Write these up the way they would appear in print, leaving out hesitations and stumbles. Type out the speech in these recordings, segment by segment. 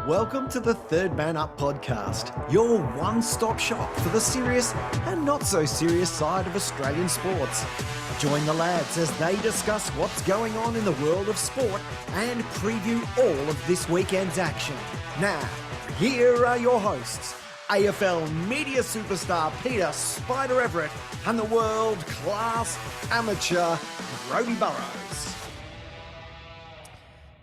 Welcome to the Third Man Up podcast, your one-stop shop for the serious and not so serious side of Australian sports. Join the lads as they discuss what's going on in the world of sport and preview all of this weekend's action. Now, here are your hosts, AFL media superstar Peter Spida Everitt and the world-class amateur Brody Burrows.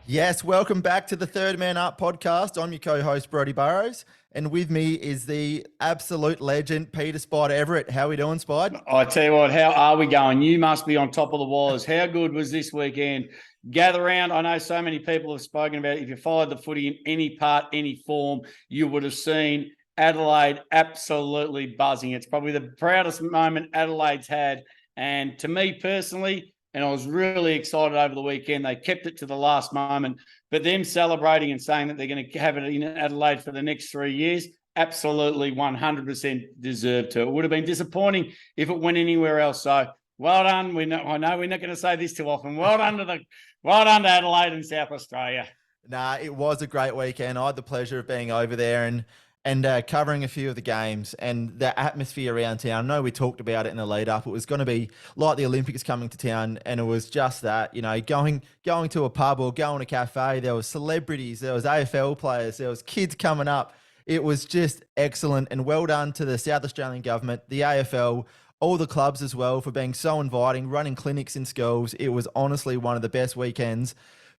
Yes, welcome back to the Third Man Up podcast. I'm your co-host, Brody Burrows, and with me is the absolute legend, Peter Spida Everitt. How are we doing, Spide? I tell you what, how are we going? You must be on top of the wires. How good was this weekend? Gather round. I know so many people have spoken about it. If you followed the footy in any part, any form, you would have seen Adelaide absolutely buzzing. It's probably the proudest moment Adelaide's had. And to me personally, and I was really excited over the weekend. They kept it to the last moment. But them celebrating and saying that they're going to have it in Adelaide for the next 3 years, absolutely 100% deserved to. It would have been disappointing if it went anywhere else. So well done. I know we're not going to say this too often. Well done to Adelaide and South Australia. Nah, it was a great weekend. I had the pleasure of being over there and covering a few of the games and the atmosphere around town. I know we talked about it in the lead up. It was going to be like the Olympics coming to town, and it was just that, going to a pub or going to a cafe. There was celebrities, there was AFL players, there was kids coming up. It was just excellent, and well done to the South Australian government, the AFL, all the clubs as well for being so inviting, running clinics in schools. It was honestly one of the best weekends,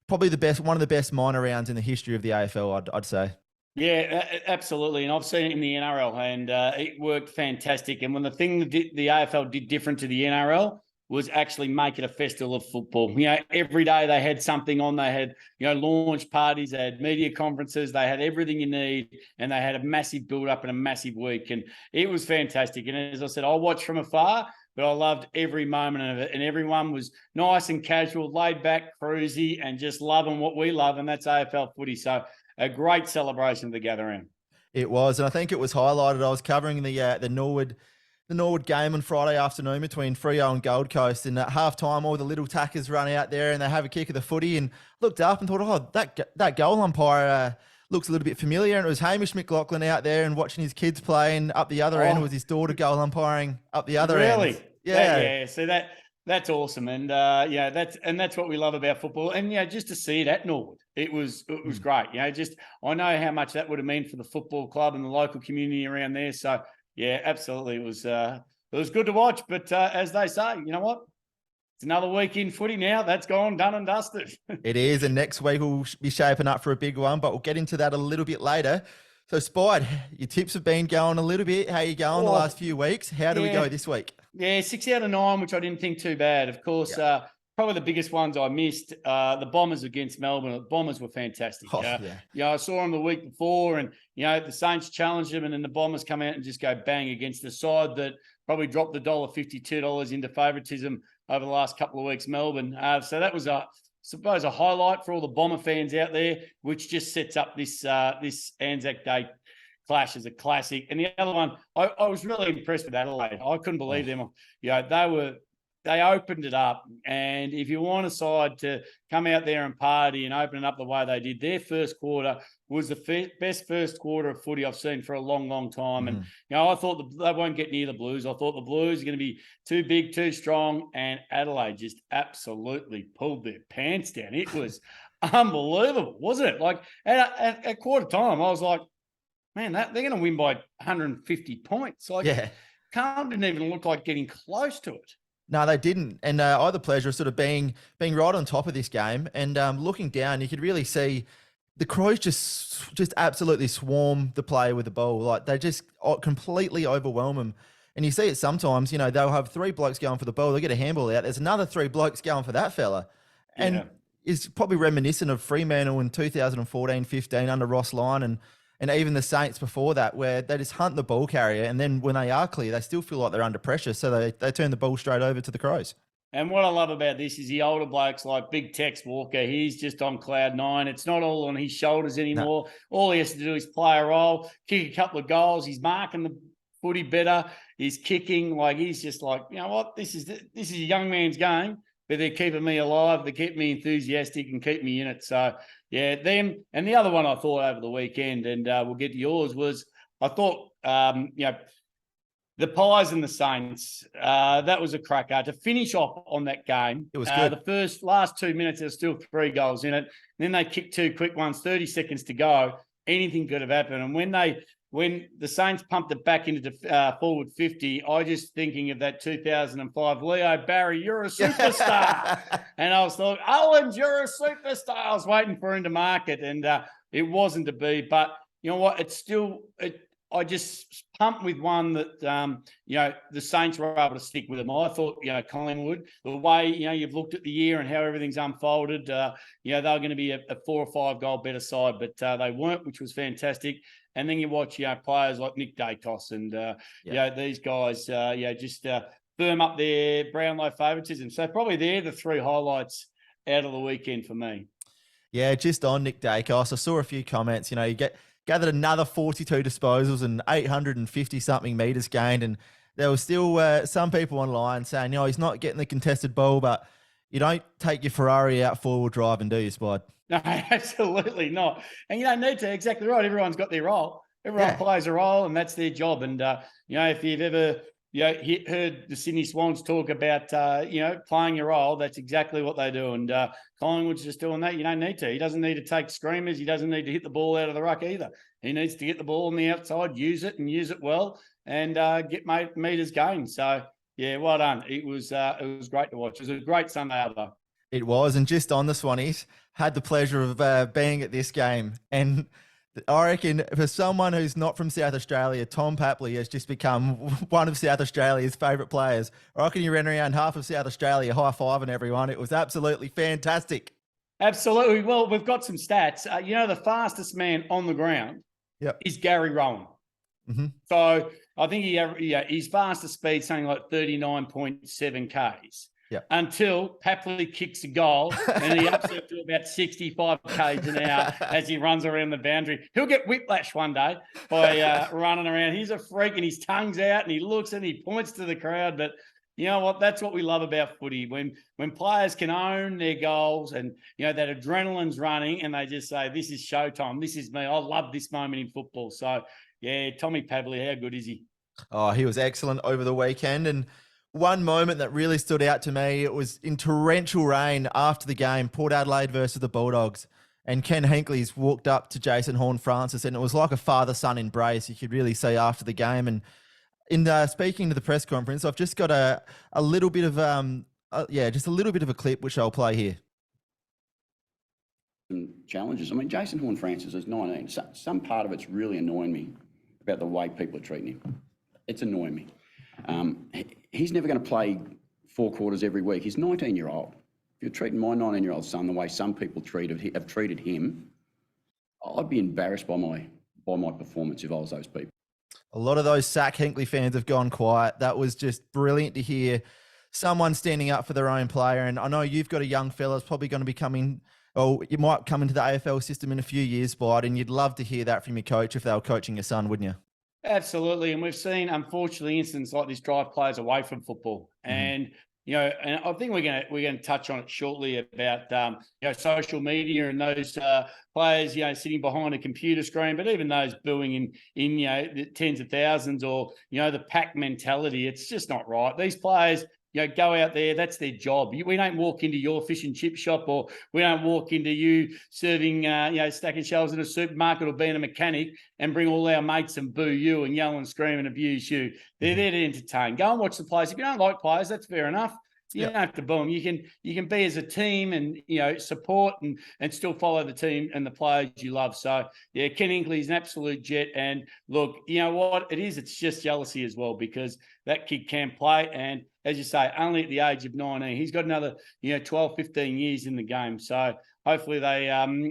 probably one of the best minor rounds in the history of the AFL, I'd say. Yeah, absolutely. And I've seen it in the NRL, and it worked fantastic. And when the thing that the AFL did different to the NRL was actually make it a festival of football. Every day they had something on. They had, launch parties, they had media conferences, they had everything you need, and they had a massive build-up and a massive week. And it was fantastic. And as I said, I watched from afar, but I loved every moment of it. And everyone was nice and casual, laid back, cruisy, and just loving what we love, and that's AFL footy. So a great celebration of the gathering. It was, and I think it was highlighted. I was covering the Norwood game on Friday afternoon between Freo and Gold Coast, and at halftime, all the little tackers run out there and they have a kick of the footy, and looked up and thought, oh, that goal umpire looks a little bit familiar. And it was Hamish McLaughlin out there and watching his kids play, and up the other end was his daughter goal umpiring up the other end. Really? Yeah. So that's awesome, and that's what we love about football. And just to see it at Norwood, it was great. I know how much that would have meant for the football club and the local community around there. So yeah, absolutely, it was good to watch. But as they say, you know what? It's another week in footy now. That's gone, done and dusted. It is, and next week we'll be shaping up for a big one, but we'll get into that a little bit later. So, Spide, your tips have been going a little bit. How you going the last few weeks? How do we go this week? Yeah, 6 out of 9, which I didn't think too bad. Of course, probably the biggest ones I missed, the Bombers against Melbourne. The Bombers were fantastic. I saw them the week before, and, the Saints challenged them, and then the Bombers come out and just go bang against the side that probably dropped the $1.50, $2 into favouritism over the last couple of weeks, Melbourne. So that was a highlight for all the Bomber fans out there, which just sets up this Anzac Day clash as a classic. And the other one, I was really impressed with Adelaide. I couldn't believe them. They opened it up. And if you want a side to come out there and party and open it up the way they did, their first quarter was the best first quarter of footy I've seen for a long, long time. And, I thought they won't get near the Blues. I thought the Blues are going to be too big, too strong. And Adelaide just absolutely pulled their pants down. It was unbelievable, wasn't it? Like at quarter time, I was like, man, they're going to win by 150 points. Carlton didn't even look like getting close to it. No, they didn't. And I had the pleasure of sort of being right on top of this game. And looking down, you could really see the Crows just absolutely swarm the play with the ball. Like, they just completely overwhelm them. And you see it sometimes, they'll have 3 blokes going for the ball. They get a handball out. There's another 3 blokes going for that fella. And it's probably reminiscent of Fremantle in 2014-15 under Ross Lyon and even the Saints before that, where they just hunt the ball carrier, and then when they are clear, they still feel like they're under pressure, so they turn the ball straight over to the Crows. And what I love about this is the older blokes like Big Tex Walker, he's just on cloud 9. It's not all on his shoulders anymore. No. All he has to do is play a role, kick a couple of goals. He's marking the footy better. He's kicking. He's just like, you know what, this is a young man's game. but they're keeping me alive. They keep me enthusiastic and keep me in it. So, yeah, them. And the other one I thought over the weekend, and we'll get to yours, was I thought, the Pies and the Saints, that was a cracker. To finish off on that game, it was good. The last 2 minutes, there's still 3 goals in it. And then they kicked 2 quick ones, 30 seconds to go. Anything could have happened. And when the Saints pumped it back into forward 50, I just thinking of that 2005, Leo Barry, you're a superstar. And I was like, Owens, you're a superstar. I was waiting for him to mark it, and it wasn't to be. But you know what? I just pumped with one that, the Saints were able to stick with them. I thought, Collingwood, the way, you've looked at the year and how everything's unfolded, they were going to be a 4 or 5 goal better side, but they weren't, which was fantastic. And then you watch, players like Nick Dacos and, these guys, just firm up their Brownlow favouritism. So probably they're the 3 highlights out of the weekend for me. Yeah, just on Nick Dacos, I saw a few comments, gathered another 42 disposals and 850-something metres gained. And there was still some people online saying, he's not getting the contested ball, but you don't take your Ferrari out forward drive and do you, Spide? No, absolutely not. And you don't need to. Exactly right. Everyone's got their role. Everyone plays a role, and that's their job. And, if you've ever heard the Sydney Swans talk about, playing your role, that's exactly what they do. And Collingwood's just doing that. You don't need to. He doesn't need to take screamers. He doesn't need to hit the ball out of the ruck either. He needs to get the ball on the outside, use it well, and get meters gained. So, yeah, well done. It was great to watch. It was a great Sunday out there. It was. And just on this one, he's had the pleasure of being at this game. And I reckon for someone who's not from South Australia, Tom Papley has just become one of South Australia's favourite players. I reckon he ran around half of South Australia high-fiving everyone. It was absolutely fantastic. Absolutely. Well, we've got some stats. The fastest man on the ground is Gary Rowan. Mm-hmm. So I think his fastest speed something like 39.7 Ks. Yep. Until Papley kicks a goal and he ups it to about 65 k's an hour as he runs around the boundary. He'll get whiplash one day by running around. He's a freak and his tongue's out and he looks and he points to the crowd. But you know what? That's what we love about footy. When players can own their goals and, that adrenaline's running and they just say, this is showtime. This is me. I love this moment in football. So, yeah, Tommy Papley, how good is he? Oh, he was excellent over the weekend. And one moment that really stood out to me, it was in torrential rain after the game, Port Adelaide versus the Bulldogs. And Ken Hinkley's walked up to Jason Horne-Francis, and it was like a father-son embrace, you could really see after the game. And in speaking to the press conference, I've just got a little bit of, just a little bit of a clip, which I'll play here. Some challenges. I mean, Jason Horne-Francis is 19. Some part of it's really annoying me about the way people are treating him. It's annoying me. He's never going to play 4 quarters every week. He's 19-year-old. If you're treating my 19-year-old son the way some people have treated him, I'd be embarrassed by my performance if I was those people. A lot of those Sack Hinkley fans have gone quiet. That was just brilliant to hear someone standing up for their own player. And I know you've got a young fella that's probably going to be coming, or you might come into the AFL system in a few years, Spide, and you'd love to hear that from your coach if they were coaching your son, wouldn't you? Absolutely. And we've seen, unfortunately, instances like this drive players away from football. Mm-hmm. And, and I think we're going to touch on it shortly about, social media and those players, sitting behind a computer screen, but even those booing in the tens of thousands or, the pack mentality. It's just not right. These players, go out there. That's their job. We don't walk into your fish and chip shop, or we don't walk into you serving, stacking shelves in a supermarket or being a mechanic and bring all our mates and boo you and yell and scream and abuse you. They're there to entertain. Go and watch the players. If you don't like players, that's fair enough. You don't have to boo them. You can be as a team and, support and still follow the team and the players you love. So, yeah, Ken Hinkley's an absolute jet. And look, you know what it is? It's just jealousy as well, because that kid can play. And as you say, only at the age of 19, he's got another, 12, 15 years in the game. So hopefully they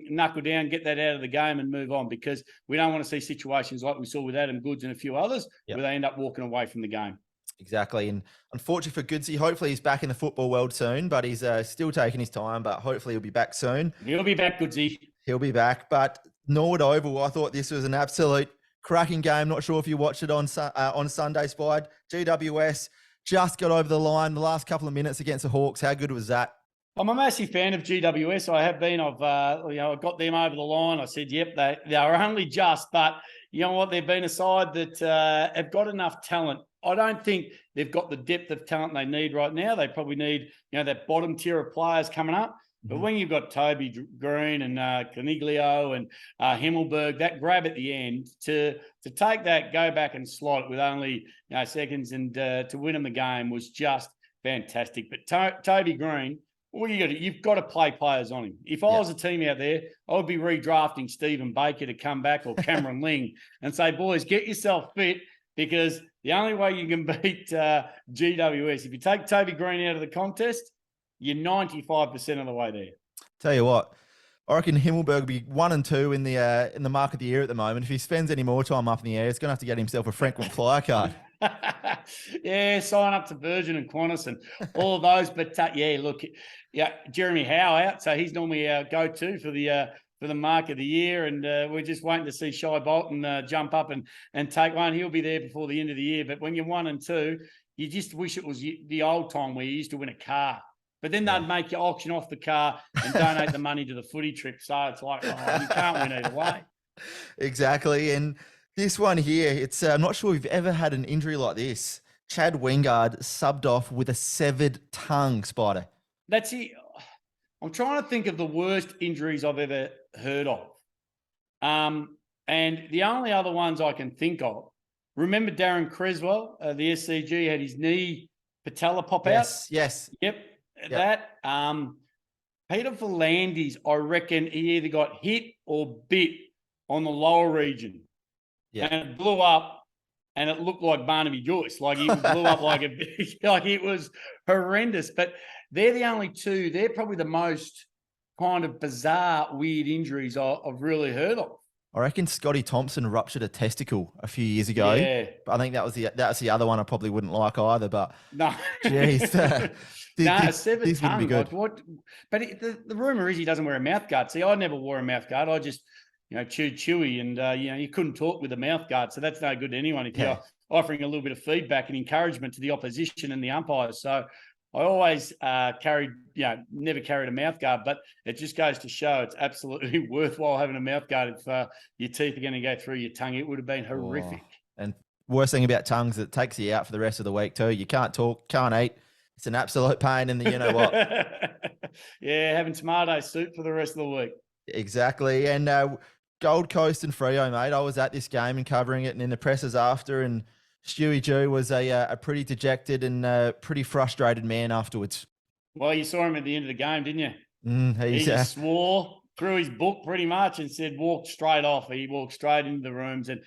knuckle down, get that out of the game and move on, because we don't want to see situations like we saw with Adam Goods and a few others where they end up walking away from the game. Exactly. And unfortunately for Goodsy, hopefully he's back in the football world soon, but he's still taking his time, but hopefully he'll be back soon. He'll be back, Goodsy. He'll be back. But Norwood Oval, I thought this was an absolute cracking game. Not sure if you watched it on Sunday, Spide. GWS just got over the line the last couple of minutes against the Hawks. How good was that? I'm a massive fan of GWS. I have been. I've got them over the line. I said, yep, they are only just, but you know what? They've been a side that have got enough talent. I don't think they've got the depth of talent they need right now. They probably need, that bottom tier of players coming up. But when you've got Toby Green and Coniglio and Himmelberg, that grab at the end to take that, go back and slot it with only seconds and to win them the game was just fantastic. But Toby Green, you've got to play players on him. If I was a team out there, I would be redrafting Stephen Baker to come back or Cameron Ling and say, boys, get yourself fit, because the only way you can beat GWS, if you take Toby Green out of the contest, you're 95% of the way there. Tell you what, I reckon Himmelberg will be 1 and 2 in the mark of the year at the moment. If he spends any more time up in the air, he's going to have to get himself a frequent flyer card. Yeah, sign up to Virgin and Qantas and all of those. But Jeremy Howe out, so he's normally our go-to for the mark of the year, and we're just waiting to see Shai Bolton jump up and take one. He'll be there before the end of the year. But when you're 1 and 2, you just wish it was the old time where you used to win a car. But then they'd make you auction off the car and donate the money to the footy trip. So it's like, you can't win either way. Exactly. And this one here, I'm not sure we've ever had an injury like this. Chad Wingard subbed off with a severed tongue, Spida. That's it. I'm trying to think of the worst injuries I've ever heard of. And the only other ones I can think of, remember Darren Creswell, the SCG, had his knee patella pop out? Yes. Yep. That Peter Volandis, I reckon he either got hit or bit on the lower region. Yeah. And it blew up and it looked like Barnaby Joyce. Like he blew up like it was horrendous. But they're the only two. They're probably the most kind of bizarre, weird injuries I've really heard of. I reckon Scotty Thompson ruptured a testicle a few years ago. Yeah. I think that was the other one I probably wouldn't like either. But no, geez, a severed tongue. Be good. Like what? But the rumor is he doesn't wear a mouth guard. See, I never wore a mouth guard. I just chewed chewy, and you couldn't talk with a mouth guard, so that's no good to anyone if you're offering a little bit of feedback and encouragement to the opposition and the umpires. So I always never carried a mouth guard, but it just goes to show it's absolutely worthwhile having a mouth guard if your teeth are going to go through your tongue. It would have been horrific. And worst thing about tongues, it takes you out for the rest of the week too. You can't talk, can't eat. It's an absolute pain in the you-know-what. Yeah, having tomato soup for the rest of the week. Exactly. And Gold Coast and Freo, mate, I was at this game and covering it, and in the presses after, and Stewie Jew was a pretty dejected and pretty frustrated man afterwards. Well, you saw him at the end of the game, didn't you? He just swore through his book pretty much and said, walk straight off. He walked straight into the rooms. And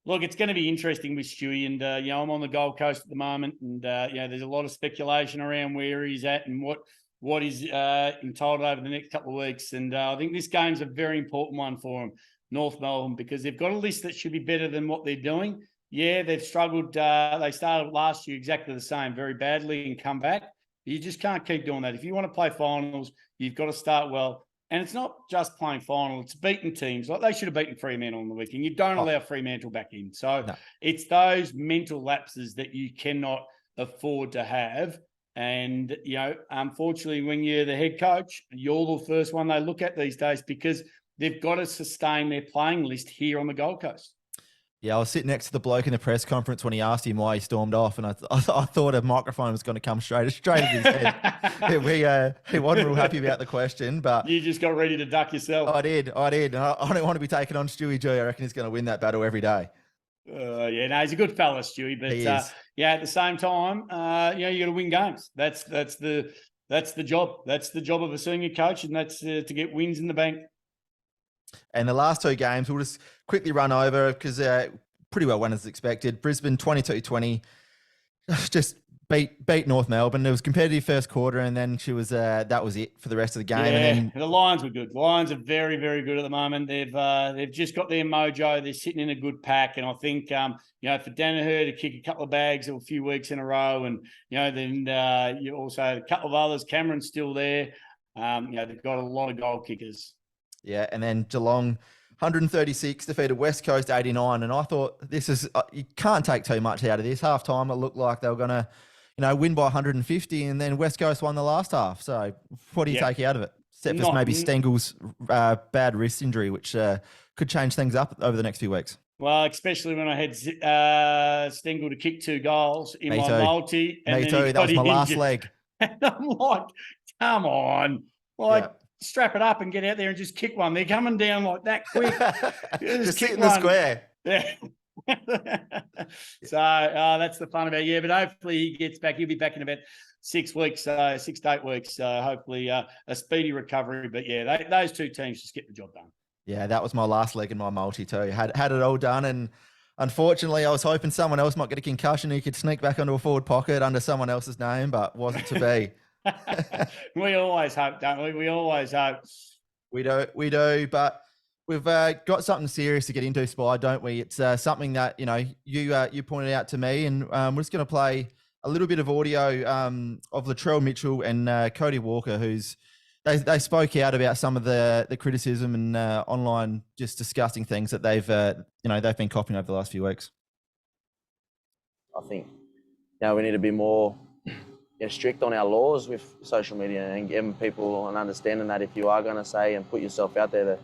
look, it's going to be interesting with Stewie. And, I'm on the Gold Coast at the moment. And, there's a lot of speculation around where he's at and what he's entitled over the next couple of weeks. And I think this game's a very important one for him, North Melbourne, because they've got a list that should be better than what they're doing. Yeah, they've struggled. They started last year exactly the same, very badly, and come back. You just can't keep doing that. If you want to play finals, you've got to start well. And it's not just playing final, it's beating teams. Like they should have beaten Fremantle on the weekend. You don't allow Fremantle back in. So It's those mental lapses that you cannot afford to have. And, unfortunately, when you're the head coach, you're the first one they look at these days because they've got to sustain their playing list here on the Gold Coast. Yeah, I was sitting next to the bloke in the press conference when he asked him why he stormed off, and I thought a microphone was going to come straight at his head. He wasn't real happy about the question, but you just got ready to duck yourself. I did. I don't want to be taking on Stewie G. I reckon he's going to win that battle every day. He's a good fella, Stewie, but at the same time, you got to win games. That's the job. That's the job of a senior coach, and that's to get wins in the bank. And the last two games, we'll just quickly run over because pretty well went as expected. Brisbane 22-20, just beat North Melbourne. It was competitive first quarter, and then that was it for the rest of the game. Yeah, and then, the Lions were good. The Lions are very, very good at the moment. They've just got their mojo. They're sitting in a good pack, and I think for Danaher to kick a couple of bags a few weeks in a row, and then you also had a couple of others. Cameron's still there. They've got a lot of goal kickers. Yeah, and then Geelong 136 defeated West Coast 89, and I thought this is you can't take too much out of this. Half time, it looked like they were going to win by 150, and then West Coast won the last half. So what do you take out of it? Except for maybe Stengel's bad wrist injury, which could change things up over the next few weeks. Well, especially when I had Stengel to kick 2 goals in my multi. And Me too. That was my last leg. And I'm like, come on. Strap it up and get out there and just kick one. They're coming down like that quick. just sit in the square. Yeah. So that's the fun about it. Yeah, but hopefully he gets back. He'll be back in about 6 weeks, 6 to 8 weeks. Hopefully a speedy recovery. But yeah, those two teams just get the job done. Yeah, that was my last leg in my multi too. Had it all done, and unfortunately, I was hoping someone else might get a concussion. He could sneak back onto a forward pocket under someone else's name, but wasn't to be. We always hope, don't we? We always hope. We do, but we've got something serious to get into, Spy, don't we? It's something that you pointed out to me, and we're just going to play a little bit of audio of Latrell Mitchell and Cody Walker, who's they spoke out about some of the criticism and online just disgusting things that they've been copying over the last few weeks. I think we need to be more strict on our laws with social media and giving people an understanding that if you are going to say and put yourself out there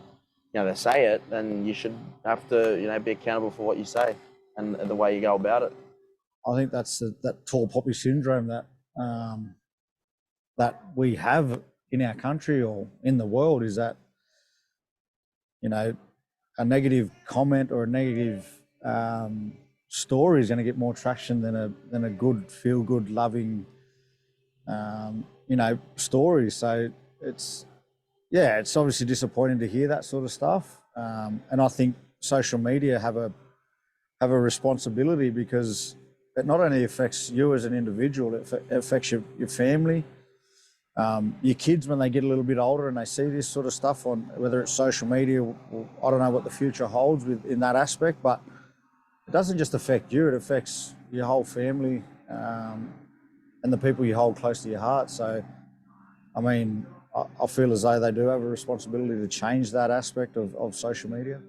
to say it, then you should have to be accountable for what you say and the way you go about it. I think that's that tall poppy syndrome that we have in our country or in the world, is that a negative comment or a negative story is going to get more traction than a good, feel good, loving story. So it's obviously disappointing to hear that sort of stuff, and I think social media have a responsibility, because it not only affects you as an individual, it affects your family, your kids when they get a little bit older and they see this sort of stuff on whether it's social media or I don't know what the future holds in that aspect, but it doesn't just affect you, it affects your whole family and the people you hold close to your heart. So, I mean, I feel as though they do have a responsibility to change that aspect of social media.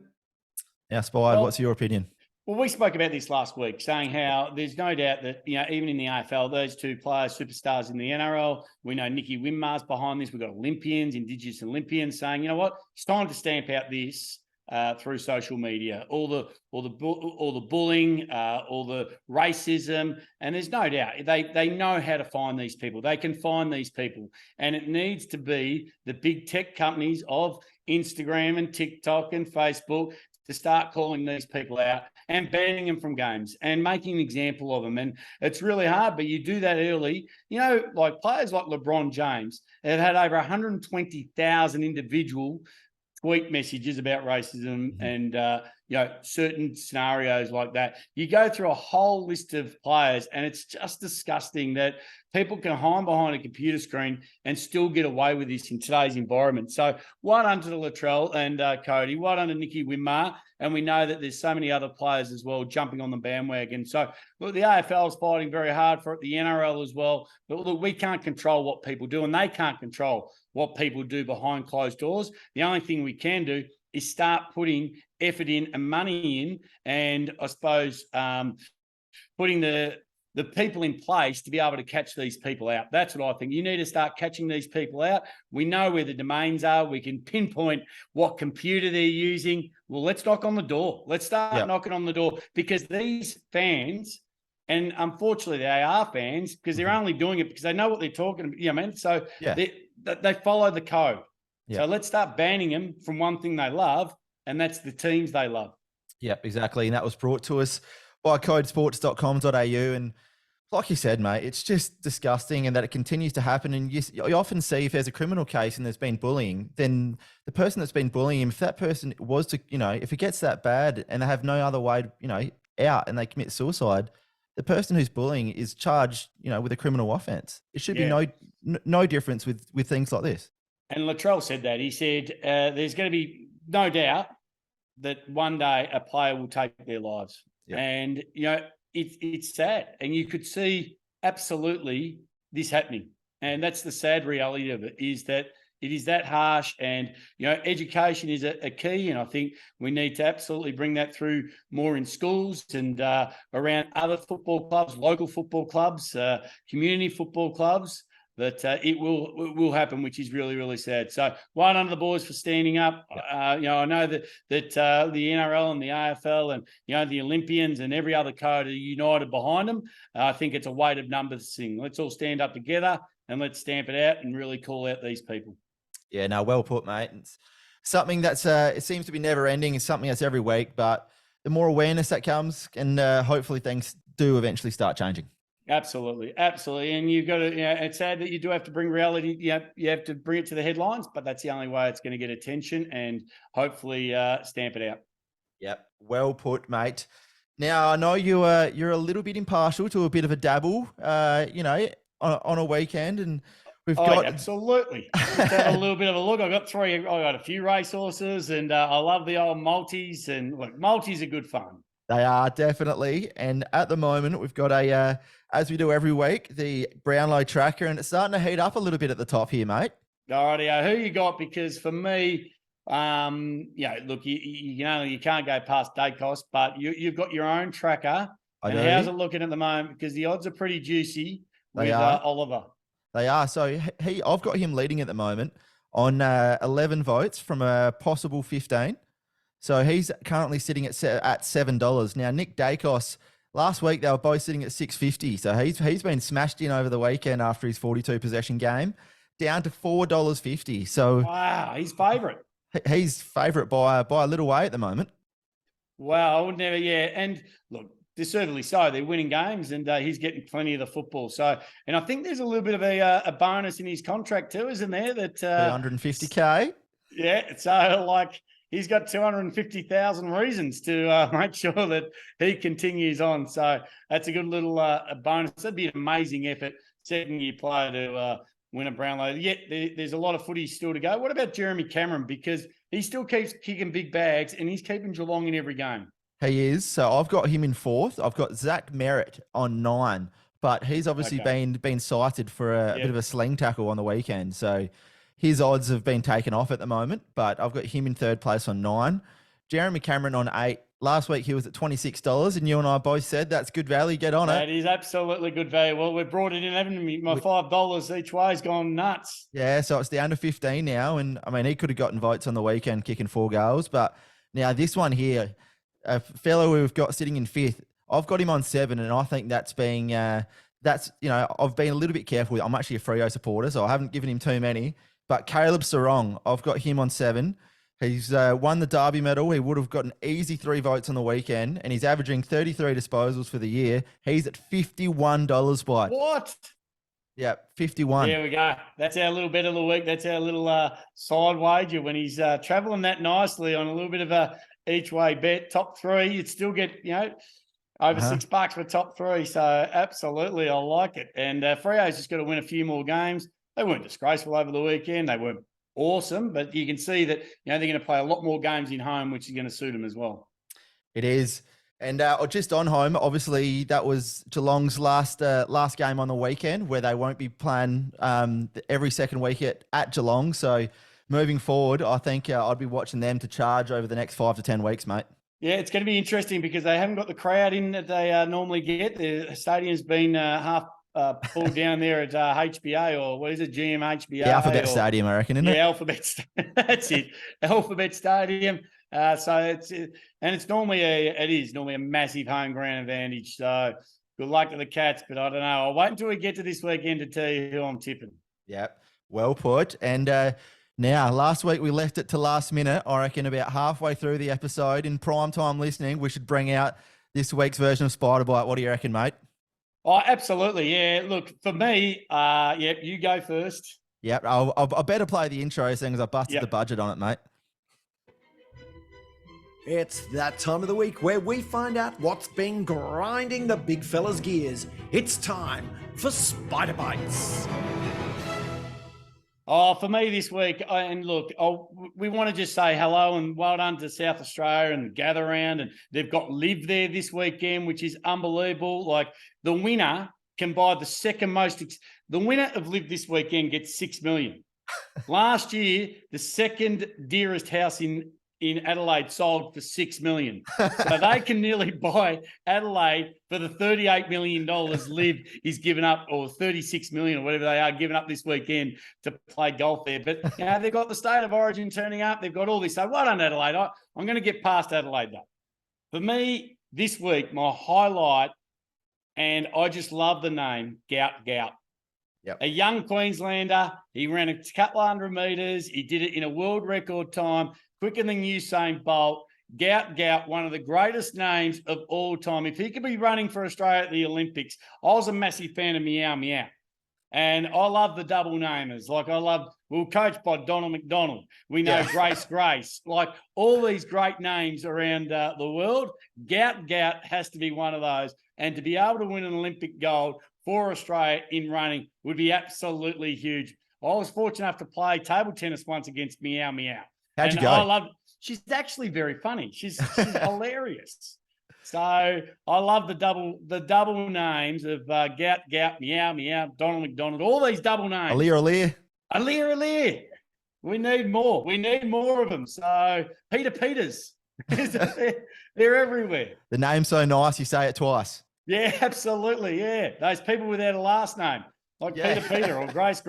Yeah, Spide, what's your opinion? Well, we spoke about this last week, saying how there's no doubt that, even in the AFL, those two players, superstars in the NRL, we know Nicky Winmar's behind this. We've got Olympians, Indigenous Olympians saying, you know what, it's time to stamp out this through social media, all the bullying, all the racism, and there's no doubt they know how to find these people. They can find these people, and it needs to be the big tech companies of Instagram and TikTok and Facebook to start calling these people out and banning them from games and making an example of them. And it's really hard, but you do that early. Like players like LeBron James have had over 120,000 individual tweet messages about racism and, certain scenarios like that. You go through a whole list of players, and it's just disgusting that people can hide behind a computer screen and still get away with this in today's environment. So well done to Latrell and Cody, well done to Nicky Winmar. And we know that there's so many other players as well jumping on the bandwagon. So look, the AFL is fighting very hard for it, the NRL as well. But look, we can't control what people do, and they can't control what people do behind closed doors. The only thing we can do is start putting effort in and money in, and I suppose putting the people in place to be able to catch these people out. That's what I think. You need to start catching these people out. We know where the domains are. We can pinpoint what computer they're using. Well, let's knock on the door. Let's start knocking on the door, because these fans, and unfortunately they are fans, because they're only doing it because they know what they're talking about. So they follow the code. Yeah. So let's start banning them from one thing they love, and that's the teams they love. Yeah, exactly. And that was brought to us by codesports.com.au. And like you said, mate, it's just disgusting, and that it continues to happen. And you often see if there's a criminal case and there's been bullying, then the person that's been bullying him, if that person was to, if it gets that bad and they have no other way, out, and they commit suicide, the person who's bullying is charged, with a criminal offense. It should be no difference with things like this. And Latrell said that. He said there's going to be no doubt that one day a player will take their lives. Yeah. And, it's sad. And you could see absolutely this happening. And that's the sad reality of it, is that It is that harsh, and education is a key, and I think we need to absolutely bring that through more in schools and around other football clubs, local football clubs, community football clubs. That it will happen, which is really, really sad. So well done to the boys for standing up. I know that the NRL and the AFL and the Olympians and every other code are united behind them. I think it's a weighted numbers thing. Let's all stand up together and let's stamp it out and really call out these people. Yeah, no, well put, mate. It's something that's it seems to be never ending. It's something that's every week, but the more awareness that comes, and hopefully things do eventually start changing. Absolutely. And you've got to, it's sad that you do have to bring reality. You have to bring it to the headlines, but that's the only way it's going to get attention and hopefully stamp it out. Yep. Well put, mate. Now, I know you're a little bit impartial to a bit of a dabble, on a weekend, and we've got absolutely. Let's have a little bit of a look. I got a few racehorses, and I love the old multis, and look, multis are good fun. They are, definitely. And at the moment, we've got as we do every week, the Brownlow tracker, and it's starting to heat up a little bit at the top here, mate. All right, who you got? Because for me, look, you can't go past Dacos, but you've got your own tracker. How's it looking at the moment? Because the odds are pretty juicy with Oliver. They are. So I've got him leading at the moment on 11 votes from a possible 15. So he's currently sitting at $7. Now, Nick Dacos, last week they were both sitting at $6.50. So he's been smashed in over the weekend after his 42 possession game, down to $4.50. So wow, he's favourite. He's favourite by a little way at the moment. Wow, I would never. Yeah, and look, deservedly so. They're winning games, and he's getting plenty of the football. So, and I think there's a little bit of a bonus in his contract too, isn't there? That $150K. Yeah, so like. He's got 250,000 reasons to make sure that he continues on. So that's a good little bonus. That'd be an amazing effort, second-year player to win a Brownlow. Yet there's a lot of footy still to go. What about Jeremy Cameron? Because he still keeps kicking big bags, and he's keeping Geelong in every game. He is. So I've got him in 4th. I've got Zach Merritt on 9, but he's obviously been cited for a bit of a sling tackle on the weekend. So his odds have been taken off at the moment, but I've got him in 3rd place on 9. Jeremy Cameron on 8. Last week he was at $26, and you and I both said that's good value. Get on it. That is absolutely good value. Well, we've brought it in, haven't we? My $5 each way has gone nuts. Yeah, so it's down to 15 now, and I mean he could have gotten votes on the weekend kicking 4 goals, but now this one here, a fellow we've got sitting in 5th, I've got him on 7, and I think that's being I've been a little bit careful. I'm actually a Freo supporter, so I haven't given him too many. But Caleb Sarong, I've got him on 7. He's won the Derby medal. He would have got an easy 3 votes on the weekend, and he's averaging 33 disposals for the year. He's at $51, Spide. What? Yeah, 51. There we go. That's our little bet of the week. That's our little side wager when he's travelling that nicely on a little bit of a each way bet. Top 3, you'd still get, over $6 for top 3. So absolutely, I like it. And Freo's just got to win a few more games. They weren't disgraceful over the weekend. They weren't awesome, but you can see that they're going to play a lot more games in home, which is going to suit them as well. It is. And just on home, obviously that was Geelong's last game on the weekend, where they won't be playing every second week at Geelong. So moving forward, I think I'd be watching them to charge over the next 5 to 10 weeks, mate. Yeah, it's going to be interesting because they haven't got the crowd in that they normally get. The stadium's been half pulled down there at HBA, or what is it, GMHBA? The Alphabet Stadium, I reckon, isn't it? Yeah, Alphabet. That's it. Alphabet Stadium. So it's normally a massive home ground advantage. So good luck to the Cats, but I don't know. I'll wait until we get to this weekend to tell you who I'm tipping. Yep, well put. And now, last week we left it to last minute. I reckon about halfway through the episode in prime time listening, we should bring out this week's version of Spider Bite. What do you reckon, mate? Oh, absolutely. Yeah. Look, for me, you go first. Yep. I better play the intro seeing as I busted the budget on it, mate. It's that time of the week where we find out what's been grinding the big fella's gears. It's time for Spider Bites. Oh, for me this week, and look, we want to just say hello and well done to South Australia and the Gather Round, and they've got Live there this weekend, which is unbelievable. Like the winner can buy the second most. The winner of Live this weekend gets $6 million. Last year, the second dearest house in Adelaide sold for $6 million. So they can nearly buy Adelaide for the $38 million Liv is giving up, or $36 million or whatever they are giving up this weekend to play golf there. But they've got the State of Origin turning up. They've got all this. So well done, Adelaide. I'm going to get past Adelaide though. For me, this week, my highlight, and I just love the name, Gout Gout. Yep. A young Queenslander. He ran a couple of 100 metres. He did it in a world record time, quicker than Usain Bolt. Gout Gout, one of the greatest names of all time. If he could be running for Australia at the Olympics, I was a massive fan of Meow Meow. And I love the double namers. Like we were coached by Donald McDonald. We know Grace. Like all these great names around the world. Gout Gout has to be one of those. And to be able to win an Olympic gold for Australia in running would be absolutely huge. I was fortunate enough to play table tennis once against Meow Meow. How'd you go? She's actually very funny. She's hilarious. So I love the double names of Gout Gout, Meow Meow, Donald McDonald, all these double names. Alir. We need more. We need more of them. So Peters. They're everywhere. The name's so nice, you say it twice. Yeah, absolutely. Yeah. Those people without a last name, like Peter or Grace.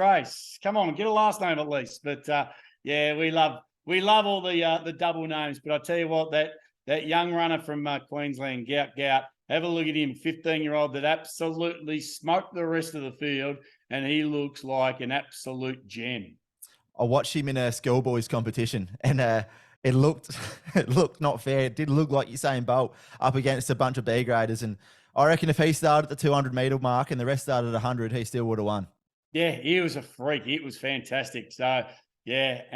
Come on, get a last name at least. But we love all the double names. But I tell you what, that young runner from Queensland, Gout, have a look at him, 15-year-old that absolutely smoked the rest of the field, and he looks like an absolute gem. I watched him in a schoolboys competition, and it looked not fair. It did look like Usain Bolt up against a bunch of B graders, and I reckon if he started at the 200-meter mark and the rest started at 100, he still would have won. Yeah, he was a freak. It was fantastic. So, like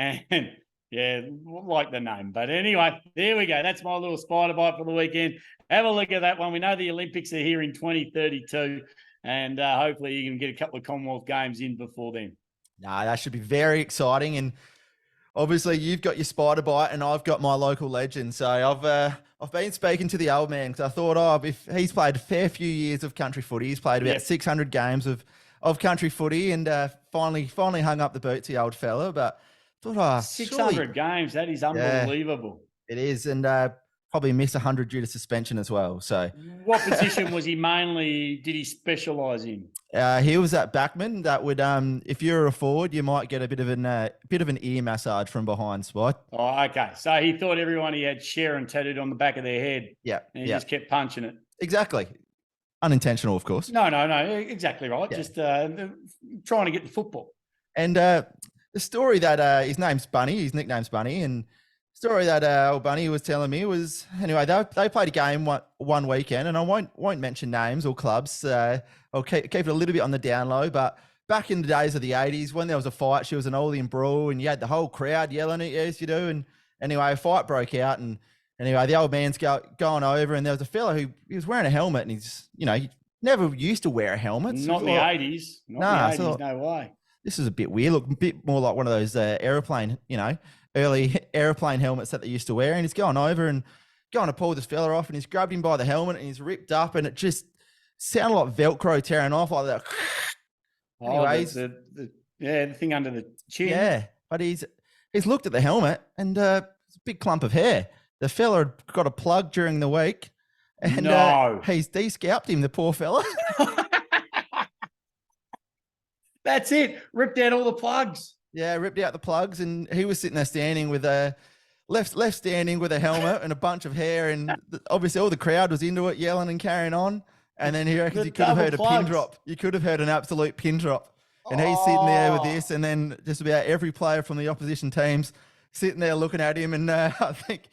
the name. But anyway, there we go. That's my little spider bite for the weekend. Have a look at that one. We know the Olympics are here in 2032, and hopefully you can get a couple of Commonwealth Games in before then. Nah, that should be very exciting. And obviously you've got your spider bite and I've got my local legend. So I've been speaking to the old man because I thought, if he's played a fair few years of country footy, he's played about 600 games of country footy, and finally hung up the boots, the old fella. But I thought, 600 games, that is unbelievable. It is, and probably missed 100 due to suspension as well. So, what position was he did he specialise in? He was at backman. That would, if you're a forward, you might get a bit of an ear massage from behind, Spot. Oh, okay. So he thought everyone he had Sharon tattooed on the back of their head. Yeah. And he just kept punching it. Exactly. Unintentional, of course. No. Exactly right. Yeah. Just trying to get the football. And the story that his name's Bunny, his nickname's Bunny, and story that old Bunny was telling me was, anyway, they played a game one weekend, and I won't mention names or clubs. I'll keep it a little bit on the down low, but back in the days of the 80s, when there was a fight, she was an oldie and brawl, and you had the whole crowd yelling at you as you do. And anyway, a fight broke out, and anyway, the old man's going over, and there was a fella he was wearing a helmet, and he never used to wear a helmet. Not in the 80s. No way. This is a bit weird. Look, a bit more like one of those early airplane helmets that they used to wear. And he's going over and going to pull this fella off, and he's grabbed him by the helmet, and he's ripped up, and it just sounded like Velcro tearing off like that. Anyways, the thing under the chin. Yeah, but he's looked at the helmet, and it's a big clump of hair. The fella had got a plug during the week, and he's de-scalped him, the poor fella. That's it. Ripped out all the plugs. Yeah, ripped out the plugs, and he was sitting there standing with a left standing with a helmet and a bunch of hair, and obviously all the crowd was into it, yelling and carrying on. And then he reckons you could have heard a pin drop. You could have heard an absolute pin drop. And he's sitting there with this, and then just about every player from the opposition teams sitting there looking at him. And I think,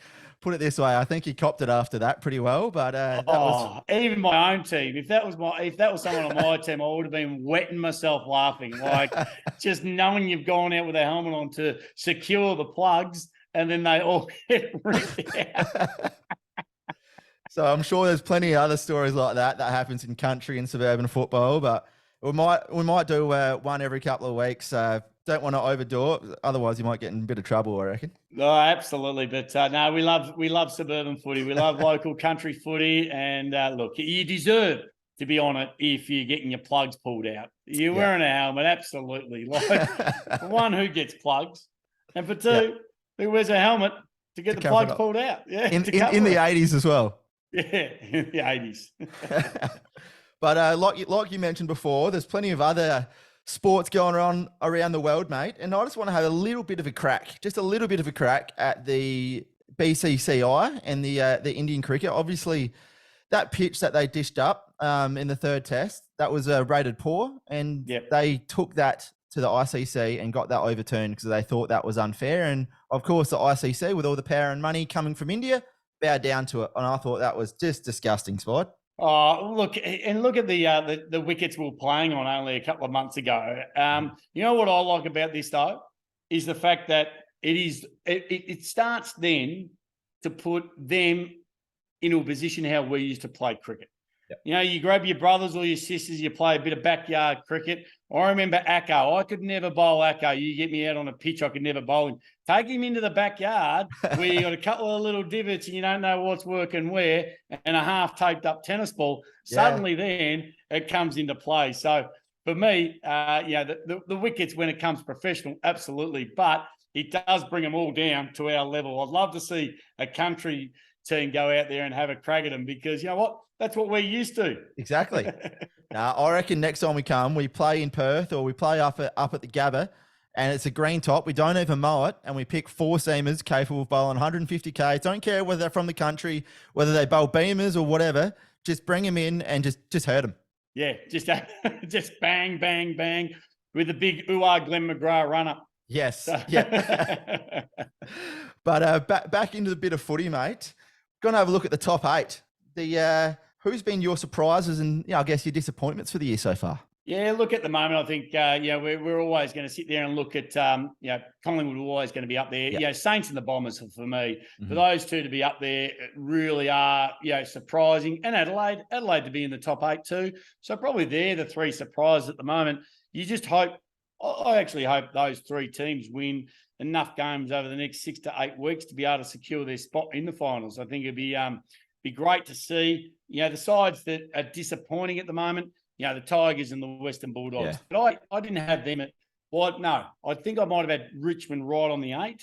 put it this way, I think he copped it after that pretty well. But that was even my own team. If that was someone on my team, I would have been wetting myself laughing. Like just knowing you've gone out with a helmet on to secure the plugs, and then they all get ripped out. So I'm sure there's plenty of other stories like that happens in country and suburban football, but we might do one every couple of weeks. Don't want to overdo it, otherwise you might get in a bit of trouble, I reckon. Oh, absolutely. But no, we love suburban footy. We love local country footy, and look, you deserve to be on it if you're getting your plugs pulled out. You're wearing a helmet, absolutely. Like, for one, who gets plugs? And for two, who wears a helmet to get the plugs pulled out? Yeah, in the 80s as well. Yeah, in the 80s. But like you mentioned before, there's plenty of other sports going on around the world, mate. And I just want to have a little bit of a crack at the BCCI and the Indian cricket. Obviously, that pitch that they dished up in the third test, that was rated poor, and they took that to the ICC and got that overturned because they thought that was unfair. And of course, the ICC, with all the power and money coming from India, bowed down to it. And I thought that was just disgusting, Spide. Oh, look at the wickets we were playing on only a couple of months ago. You know what I like about this though is the fact that it starts then to put them into a position how we used to play cricket. Yep. You know, you grab your brothers or your sisters, you play a bit of backyard cricket. I remember Acco. I could never bowl Acco. You get me out on a pitch, I could never bowl him. Take him into the backyard where you got a couple of little divots and you don't know what's working where, and a half taped up tennis ball. Suddenly then it comes into play. So for me, the wickets when it comes professional, absolutely. But it does bring them all down to our level. I'd love to see a country team go out there and have a crack at them because you know what? That's what we're used to. Exactly. I reckon next time we come, we play in Perth or we play up at the Gabba, and it's a green top. We don't even mow it, and we pick 4 seamers capable of bowling 150k. Don't care whether they're from the country, whether they bowl beamers or whatever. Just bring them in and just hurt them. Yeah, just bang, bang, bang with a big Glenn McGrath run-up. Yes. Yeah. But back into the bit of footy, mate. Going to have a look at the top 8. Who's been your surprises and I guess your disappointments for the year so far? Yeah, look, at the moment, I think we're always going to sit there and look at Collingwood are always going to be up there. Yep. Saints and the Bombers for me. For those two to be up there really are surprising. And Adelaide to be in the top 8 too. So probably they're the 3 surprises at the moment. You just hope. I actually hope those 3 teams win enough games over the next 6 to 8 weeks to be able to secure their spot in the finals. I think it'd be great to see, the sides that are disappointing at the moment, the Tigers and the Western Bulldogs. Yeah. But I didn't have them I think I might have had Richmond right on the 8.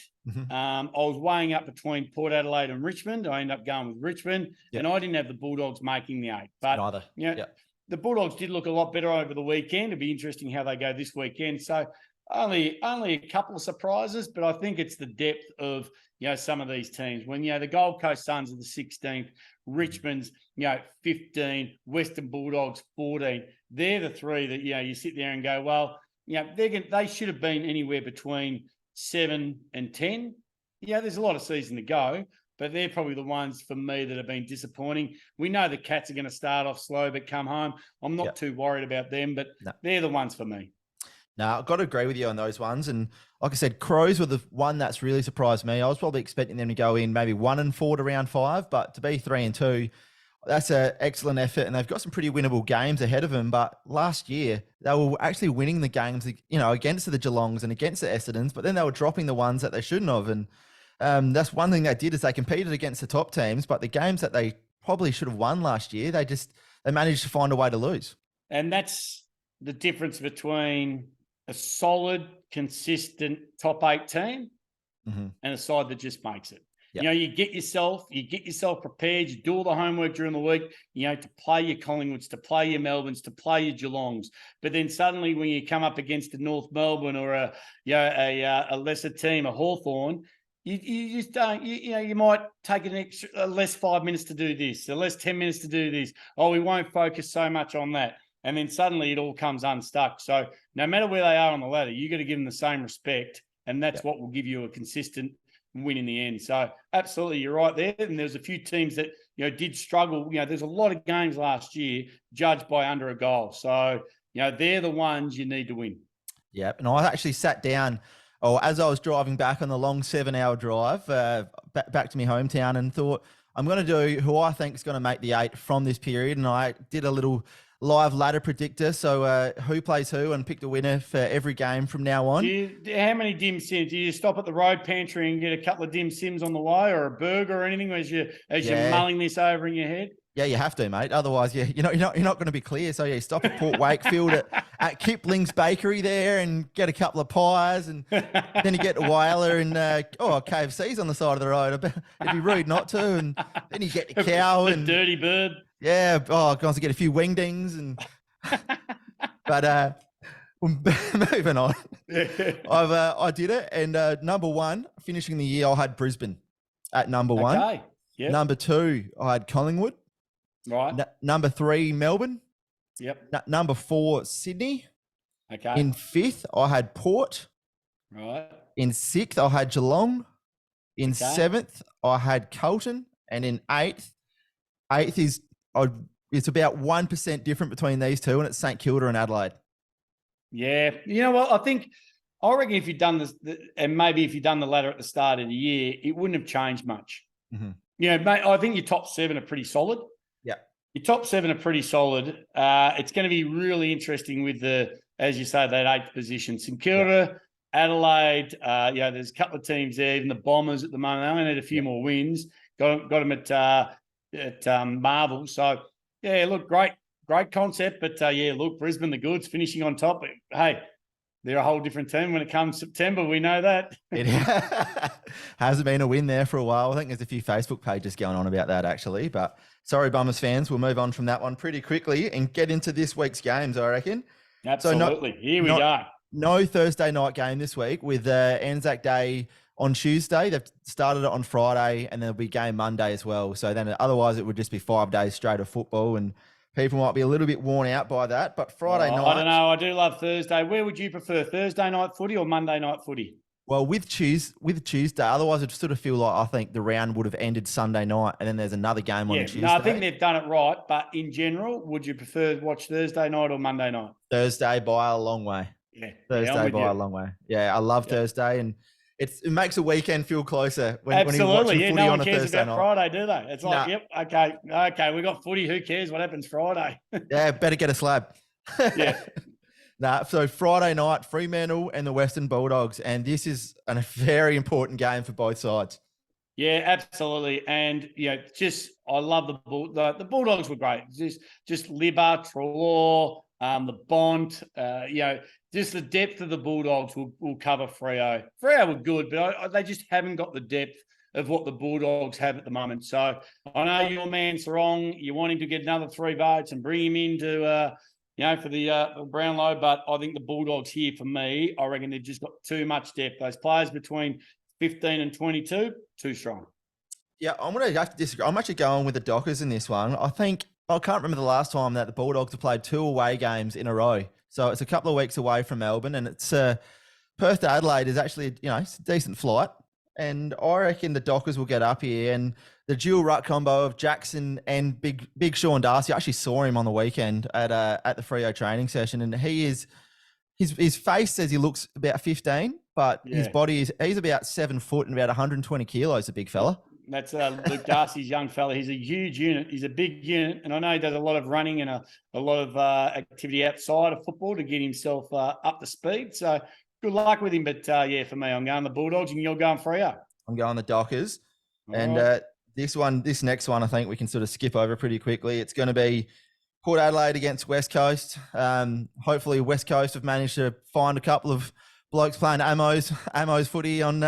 I was weighing up between Port Adelaide and Richmond. I ended up going with Richmond, and I didn't have the Bulldogs making the 8. But neither. The Bulldogs did look a lot better over the weekend. It'd be interesting how they go this weekend. So only a couple of surprises, but I think it's the depth of some of these teams. When the Gold Coast Suns are the 16th, Richmond's 15, Western Bulldogs 14. They're the 3 that you sit there and go, well, they should have been anywhere between 7 and 10. There's a lot of season to go, but they're probably the ones for me that have been disappointing. We know the Cats are going to start off slow, but come home. I'm not too worried about them, but they're the ones for me. No, I've got to agree with you on those ones. And like I said, Crows were the one that's really surprised me. I was probably expecting them to go in maybe 1-4 to round 5, but to be 3-2, that's an excellent effort. And they've got some pretty winnable games ahead of them. But last year, they were actually winning the games, against the Geelongs and against the Essendons, but then they were dropping the ones that they shouldn't have. And that's one thing they did is they competed against the top teams, but the games that they probably should have won last year, they managed to find a way to lose. And that's the difference between a solid, consistent top 8 team and a side that just makes it. Yep. You get yourself prepared. You do all the homework during the week, to play your Collingwoods, to play your Melbournes, to play your Geelongs. But then suddenly when you come up against a North Melbourne or a lesser team, a Hawthorn, you just don't, you might take less 5 minutes to do this, or less 10 minutes to do this. Oh, we won't focus so much on that. And then suddenly it all comes unstuck. So no matter where they are on the ladder, you got to give them the same respect. And that's what will give you a consistent win in the end. So absolutely, you're right there. And there's a few teams that, did struggle. There's a lot of games last year judged by under a goal. So, they're the ones you need to win. Yep. And I actually sat down, as I was driving back on the long 7-hour drive back to my hometown and thought, I'm going to do who I think is going to make the 8 from this period. And I did a little live ladder predictor. So who plays who and picked a winner for every game from now on. How many dim sims? Do you stop at the road pantry and get a couple of dim sims on the way or a burger or anything as you're mulling this over in your head? Yeah, you have to, mate. Otherwise, you're not going to be clear. So yeah, stop at Port Wakefield at Kipling's Bakery there and get a couple of pies, and then you get to Whaler and KFC's on the side of the road. It'd be rude not to. And then you get to Cow and Dirty Bird. Yeah, guys, to get a few wingdings and. But moving on, I did it, and number one, finishing the year, I had Brisbane at number one. Okay. Yep. Number two, I had Collingwood. Right. Number three, Melbourne. Yep. Number four, Sydney. Okay. In fifth, I had Port. Right. In sixth, I had Geelong. In seventh, I had Carlton. And in eighth is it's about 1% different between these two, and it's St Kilda and Adelaide. Yeah. You know what? I reckon if you'd done this, and maybe if you'd done the ladder at the start of the year, it wouldn't have changed much. Mm-hmm. You know, mate, I think your top seven are pretty solid. Yeah. Your top seven are pretty solid. It's going to be really interesting with as you say, that eighth position. St Kilda, Adelaide, there's a couple of teams there, even the Bombers at the moment. They only need a few more wins. Got them at Marvel. So, yeah, look, great concept. But, look, Brisbane, the Goods, finishing on top. Hey, they're a whole different team when it comes September. We know that. It hasn't been a win there for a while. I think there's a few Facebook pages going on about that, actually. But sorry, Bombers fans, we'll move on from that one pretty quickly and get into this week's games, I reckon. Absolutely. Here we go. No Thursday night game this week with Anzac Day on Tuesday. They've started it on Friday, and there'll be game Monday as well. So then otherwise it would just be 5 days straight of football, and people might be a little bit worn out by that. But Friday night... I don't know. I do love Thursday. Where would you prefer, Thursday night footy or Monday night footy? Well, with Tuesday, otherwise it sort of feel like I think the round would have ended Sunday night, and then there's another game on Tuesday. No, I think they've done it right. But in general, would you prefer to watch Thursday night or Monday night? Thursday by a long way. Yeah. Thursday by a long way. Yeah, I love Thursday, and it makes a weekend feel closer when you're watching footy no on one a cares Thursday about night. Friday, do they? It's like, okay, we got footy. Who cares what happens Friday? Yeah, better get a slab. Yeah. So Friday night, Fremantle and the Western Bulldogs, and this is a very important game for both sides. Yeah, absolutely. And I love the Bulldogs were great. Just Libba, Treloar, the Bont, just the depth of the Bulldogs will cover Freo. Freo were good, but they just haven't got the depth of what the Bulldogs have at the moment. So I know your man's wrong. You want him to get another 3 votes and bring him into, for the Brownlow. But I think the Bulldogs here, for me, I reckon they've just got too much depth. Those players between 15 and 22, too strong. Yeah, I'm going to have to disagree. I'm actually going with the Dockers in this one. I can't remember the last time that the Bulldogs have played 2 away games in a row. So it's a couple of weeks away from Melbourne, and it's Perth to Adelaide is actually, it's a decent flight. And I reckon the Dockers will get up here, and the dual ruck combo of Jackson and Big Sean Darcy. I actually saw him on the weekend at the Freo training session, and his face says he looks about 15, but his body he's about 7 foot and about 120 kilos, a big fella. That's Luke Darcy's young fella. He's a huge unit. He's a big unit. And I know he does a lot of running and a lot of activity outside of football to get himself up to speed. So good luck with him. But, for me, I'm going the Bulldogs and you're going Freo. I'm going the Dockers. All and right. this next one, I think we can sort of skip over pretty quickly. It's going to be Port Adelaide against West Coast. Hopefully West Coast have managed to find a couple of blokes playing Ammo's footy on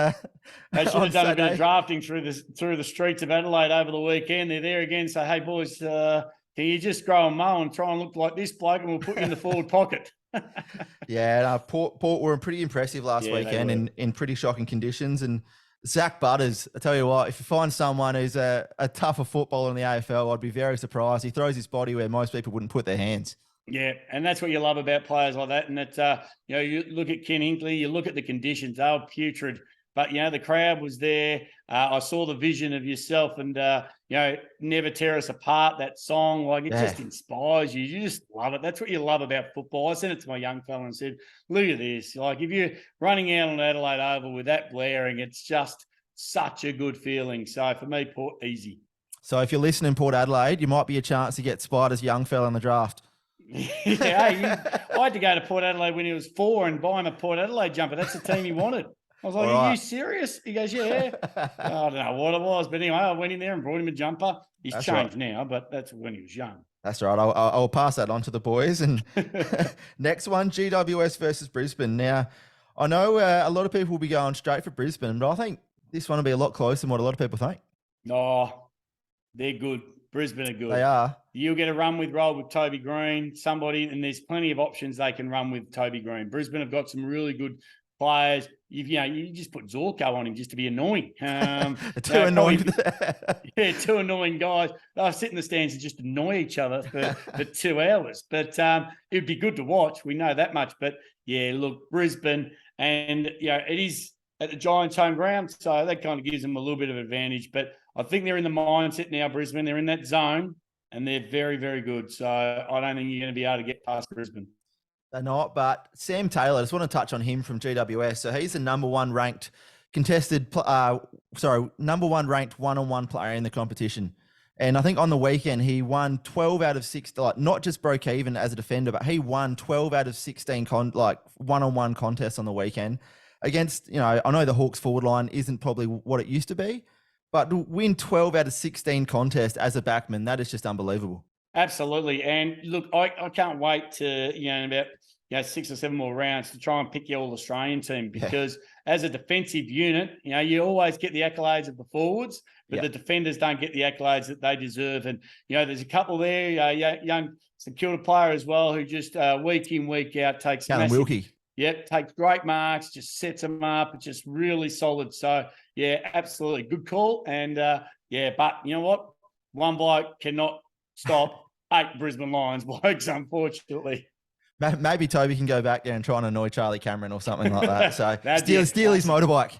They should have done Saturday. a bit of drafting through the streets of Adelaide over the weekend. They're there again. So, hey, boys, can you just grow a mow and try and look like this bloke and we'll put you in the forward pocket? Port were pretty impressive last weekend in pretty shocking conditions. And Zach Butters, I tell you what, if you find someone who's a tougher footballer in the AFL, I'd be very surprised. He throws his body where most people wouldn't put their hands. Yeah, and that's what you love about players like that. And that, you look at Ken Hinkley, you look at the conditions, they were putrid. But, the crowd was there. I saw the vision of yourself and, Never Tear Us Apart, that song. Like, it just inspires you. You just love it. That's what you love about football. I sent it to my young fella and said, look at this. Like, if you're running out on Adelaide Oval with that blaring, it's just such a good feeling. So, for me, Port, easy. So, if you're listening, Port Adelaide, you might be a chance to get Spida's young fella in the draft. I had to go to Port Adelaide when he was 4 and buy him a Port Adelaide jumper. That's the team he wanted. I was like, All are you right. serious? He goes, yeah. I don't know what it was. But anyway, I went in there and brought him a jumper. He's That's changed right. now, but that's when he was young. That's right. I'll pass that on to the boys. And next one, GWS versus Brisbane. Now, I know a lot of people will be going straight for Brisbane, but I think this one will be a lot closer than what a lot of people think. Oh, they're good. Brisbane are good. They are. You'll get a run with roll with Toby Green, somebody, and there's plenty of options they can run with Toby Green. Brisbane have got some really good players. You just put Zorko on him just to be annoying. Too annoying. Yeah, two annoying guys. They'll sit in the stands and just annoy each other for 2 hours. But it'd be good to watch. We know that much. But yeah, look, Brisbane, and it is at the Giants' home ground, so that kind of gives them a little bit of advantage. But I think they're in the mindset now, Brisbane. They're in that zone, and they're very, very good. So I don't think you're going to be able to get past Brisbane. They're not, but Sam Taylor, I just want to touch on him from GWS. So he's the number one ranked number one ranked one-on-one player in the competition. And I think on the weekend, he won 12 out of 6, like not just broke even as a defender, but he won 12 out of 16 one-on-one contests on the weekend against, I know the Hawks forward line isn't probably what it used to be, but to win 12 out of 16 contests as a backman, that is just unbelievable. Absolutely. And look, I can't wait to, about 6 or 7 more rounds to try and pick your All-Australian team, because as a defensive unit, you always get the accolades of the forwards, but the defenders don't get the accolades that they deserve. And, there's a couple there, young St Kilda player as well, who just week in, week out takes Wilkie. Yep, takes great marks, just sets them up. It's just really solid. So, yeah, absolutely. Good call. And, but you know what? One bloke cannot stop 8 Brisbane Lions blokes, unfortunately. Maybe Toby can go back there and try and annoy Charlie Cameron or something like that. So steal his motorbike.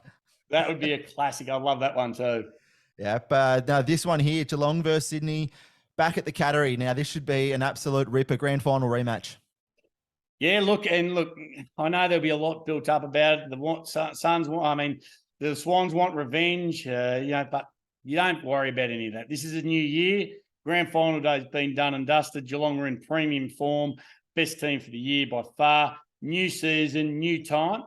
That would be a classic. I love that one too. Yeah, but now this one here, Geelong versus Sydney, back at the Cattery. Now this should be an absolute ripper grand final rematch. Yeah, look, I know there'll be a lot built up about it. The Swans want revenge, but you don't worry about any of that. This is a new year. Grand final day's been done and dusted. Geelong are in premium form. Best team for the year by far. New season, new time.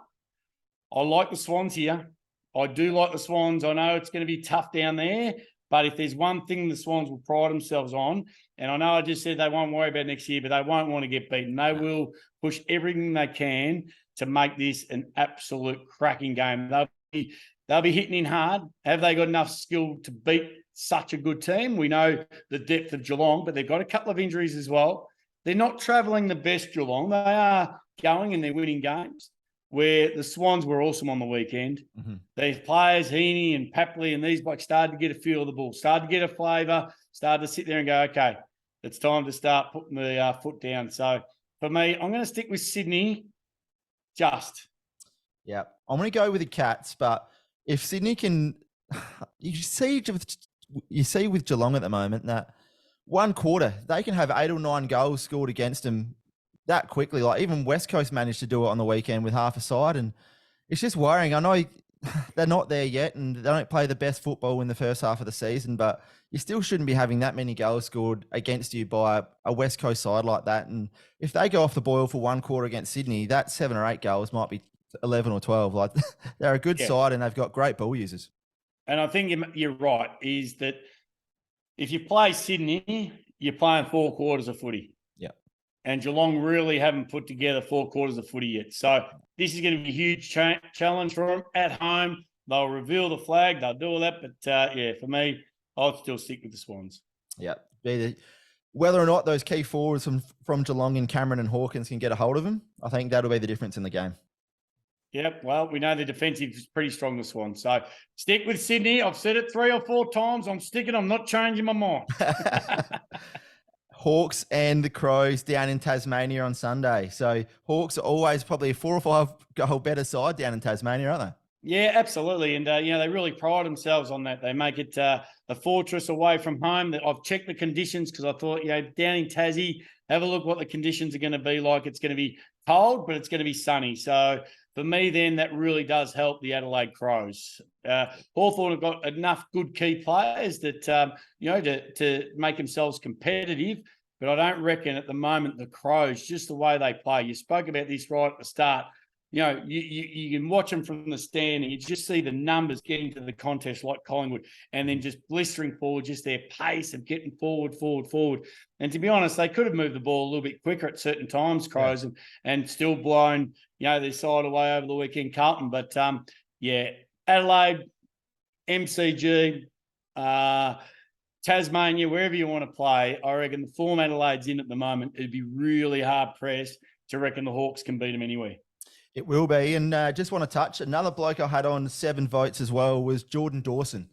I like the Swans here. I do like the Swans. I know it's going to be tough down there, but if there's one thing the Swans will pride themselves on, and I know I just said they won't worry about next year, but they won't want to get beaten. They will push everything they can to make this an absolute cracking game. They'll be hitting in hard. Have they got enough skill to beat such a good team? We know the depth of Geelong, but they've got a couple of injuries as well. They're not travelling the best, Geelong. They are going and they're winning games, where the Swans were awesome on the weekend. Mm-hmm. These players, Heaney and Papley and these blokes, started to get a feel of the ball, started to get a flavour, started to sit there and go, okay, it's time to start putting the foot down. So for me, I'm going to stick with Sydney just. Yeah, I'm going to go with the Cats, but if Sydney can, you see with Geelong at the moment that one quarter, they can have 8 or 9 goals scored against them that quickly. Like even West Coast managed to do it on the weekend with half a side, and it's just worrying. I know they're not there yet, and they don't play the best football in the first half of the season, but you still shouldn't be having that many goals scored against you by a West Coast side like that. And if they go off the boil for one quarter against Sydney, that 7 or 8 goals might be 11 or 12. Like they're a good side, and they've got great ball users. And I think you're right, is that if you play Sydney, you're playing 4 quarters of footy. Yeah. And Geelong really haven't put together 4 quarters of footy yet. So this is going to be a huge challenge for them at home. They'll reveal the flag. They'll do all that. But, for me, I'll still stick with the Swans. Yeah. Whether or not those key forwards from Geelong and Cameron and Hawkins can get a hold of them, I think that'll be the difference in the game. Yep. Well, we know the defensive is pretty strong, the Swans. So stick with Sydney. I've said it 3 or 4 times. I'm sticking. I'm not changing my mind. Hawks and the Crows down in Tasmania on Sunday. So Hawks are always probably a 4 or 5 goal better side down in Tasmania, aren't they? Yeah, absolutely. And, they really pride themselves on that. They make it a fortress away from home. I've checked the conditions because I thought, down in Tassie, have a look what the conditions are going to be like. It's going to be cold, but it's going to be sunny. So for me, then, that really does help the Adelaide Crows. Hawthorn have got enough good key players that, to make themselves competitive. But I don't reckon at the moment the Crows, just the way they play, you spoke about this right at the start, you can watch them from the stand and you just see the numbers getting to the contest like Collingwood, and then just blistering forward, just their pace of getting forward. And to be honest, they could have moved the ball a little bit quicker at certain times, Crows, and still blown, their side away over the weekend, Carlton. But Adelaide, MCG, Tasmania, wherever you want to play, I reckon the form Adelaide's in at the moment, it'd be really hard pressed to reckon the Hawks can beat them anywhere. It will be. And just want to touch, another bloke I had on 7 votes as well was Jordan Dawson.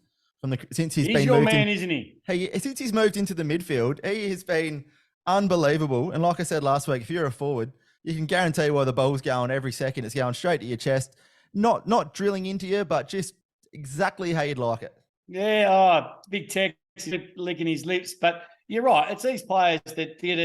Since he's been your moved man, isn't he? Since he's moved into the midfield, he has been unbelievable. And like I said last week, if you're a forward, you can guarantee where the ball's going every second. It's going straight to your chest, not drilling into you, but just exactly how you'd like it. Yeah, big tech, licking his lips. But you're right. It's these players that get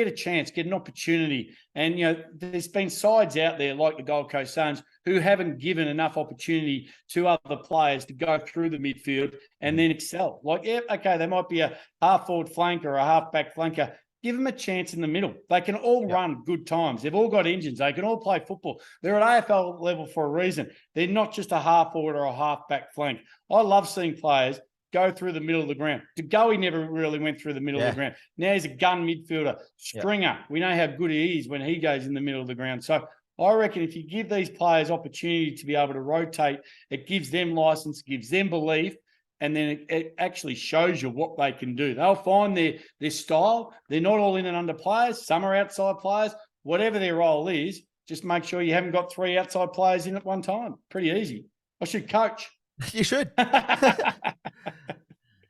a chance, get an opportunity. And, there's been sides out there like the Gold Coast Suns who haven't given enough opportunity to other players to go through the midfield and then excel. They might be a half-forward flanker or a half-back flanker. Give them a chance in the middle. They can all run good times. They've all got engines. They can all play football. They're at AFL level for a reason. They're not just a half-forward or a half-back flank. I love seeing players go through the middle of the ground. He never really went through the middle of the ground. Now he's a gun midfielder. Stringer, we know how good he is when he goes in the middle of the ground. So I reckon if you give these players opportunity to be able to rotate, it gives them license, gives them belief, and then it actually shows you what they can do. They'll find their style. They're not all in and under players. Some are outside players. Whatever their role is, just make sure you haven't got 3 outside players in at one time. Pretty easy. I should coach. You should.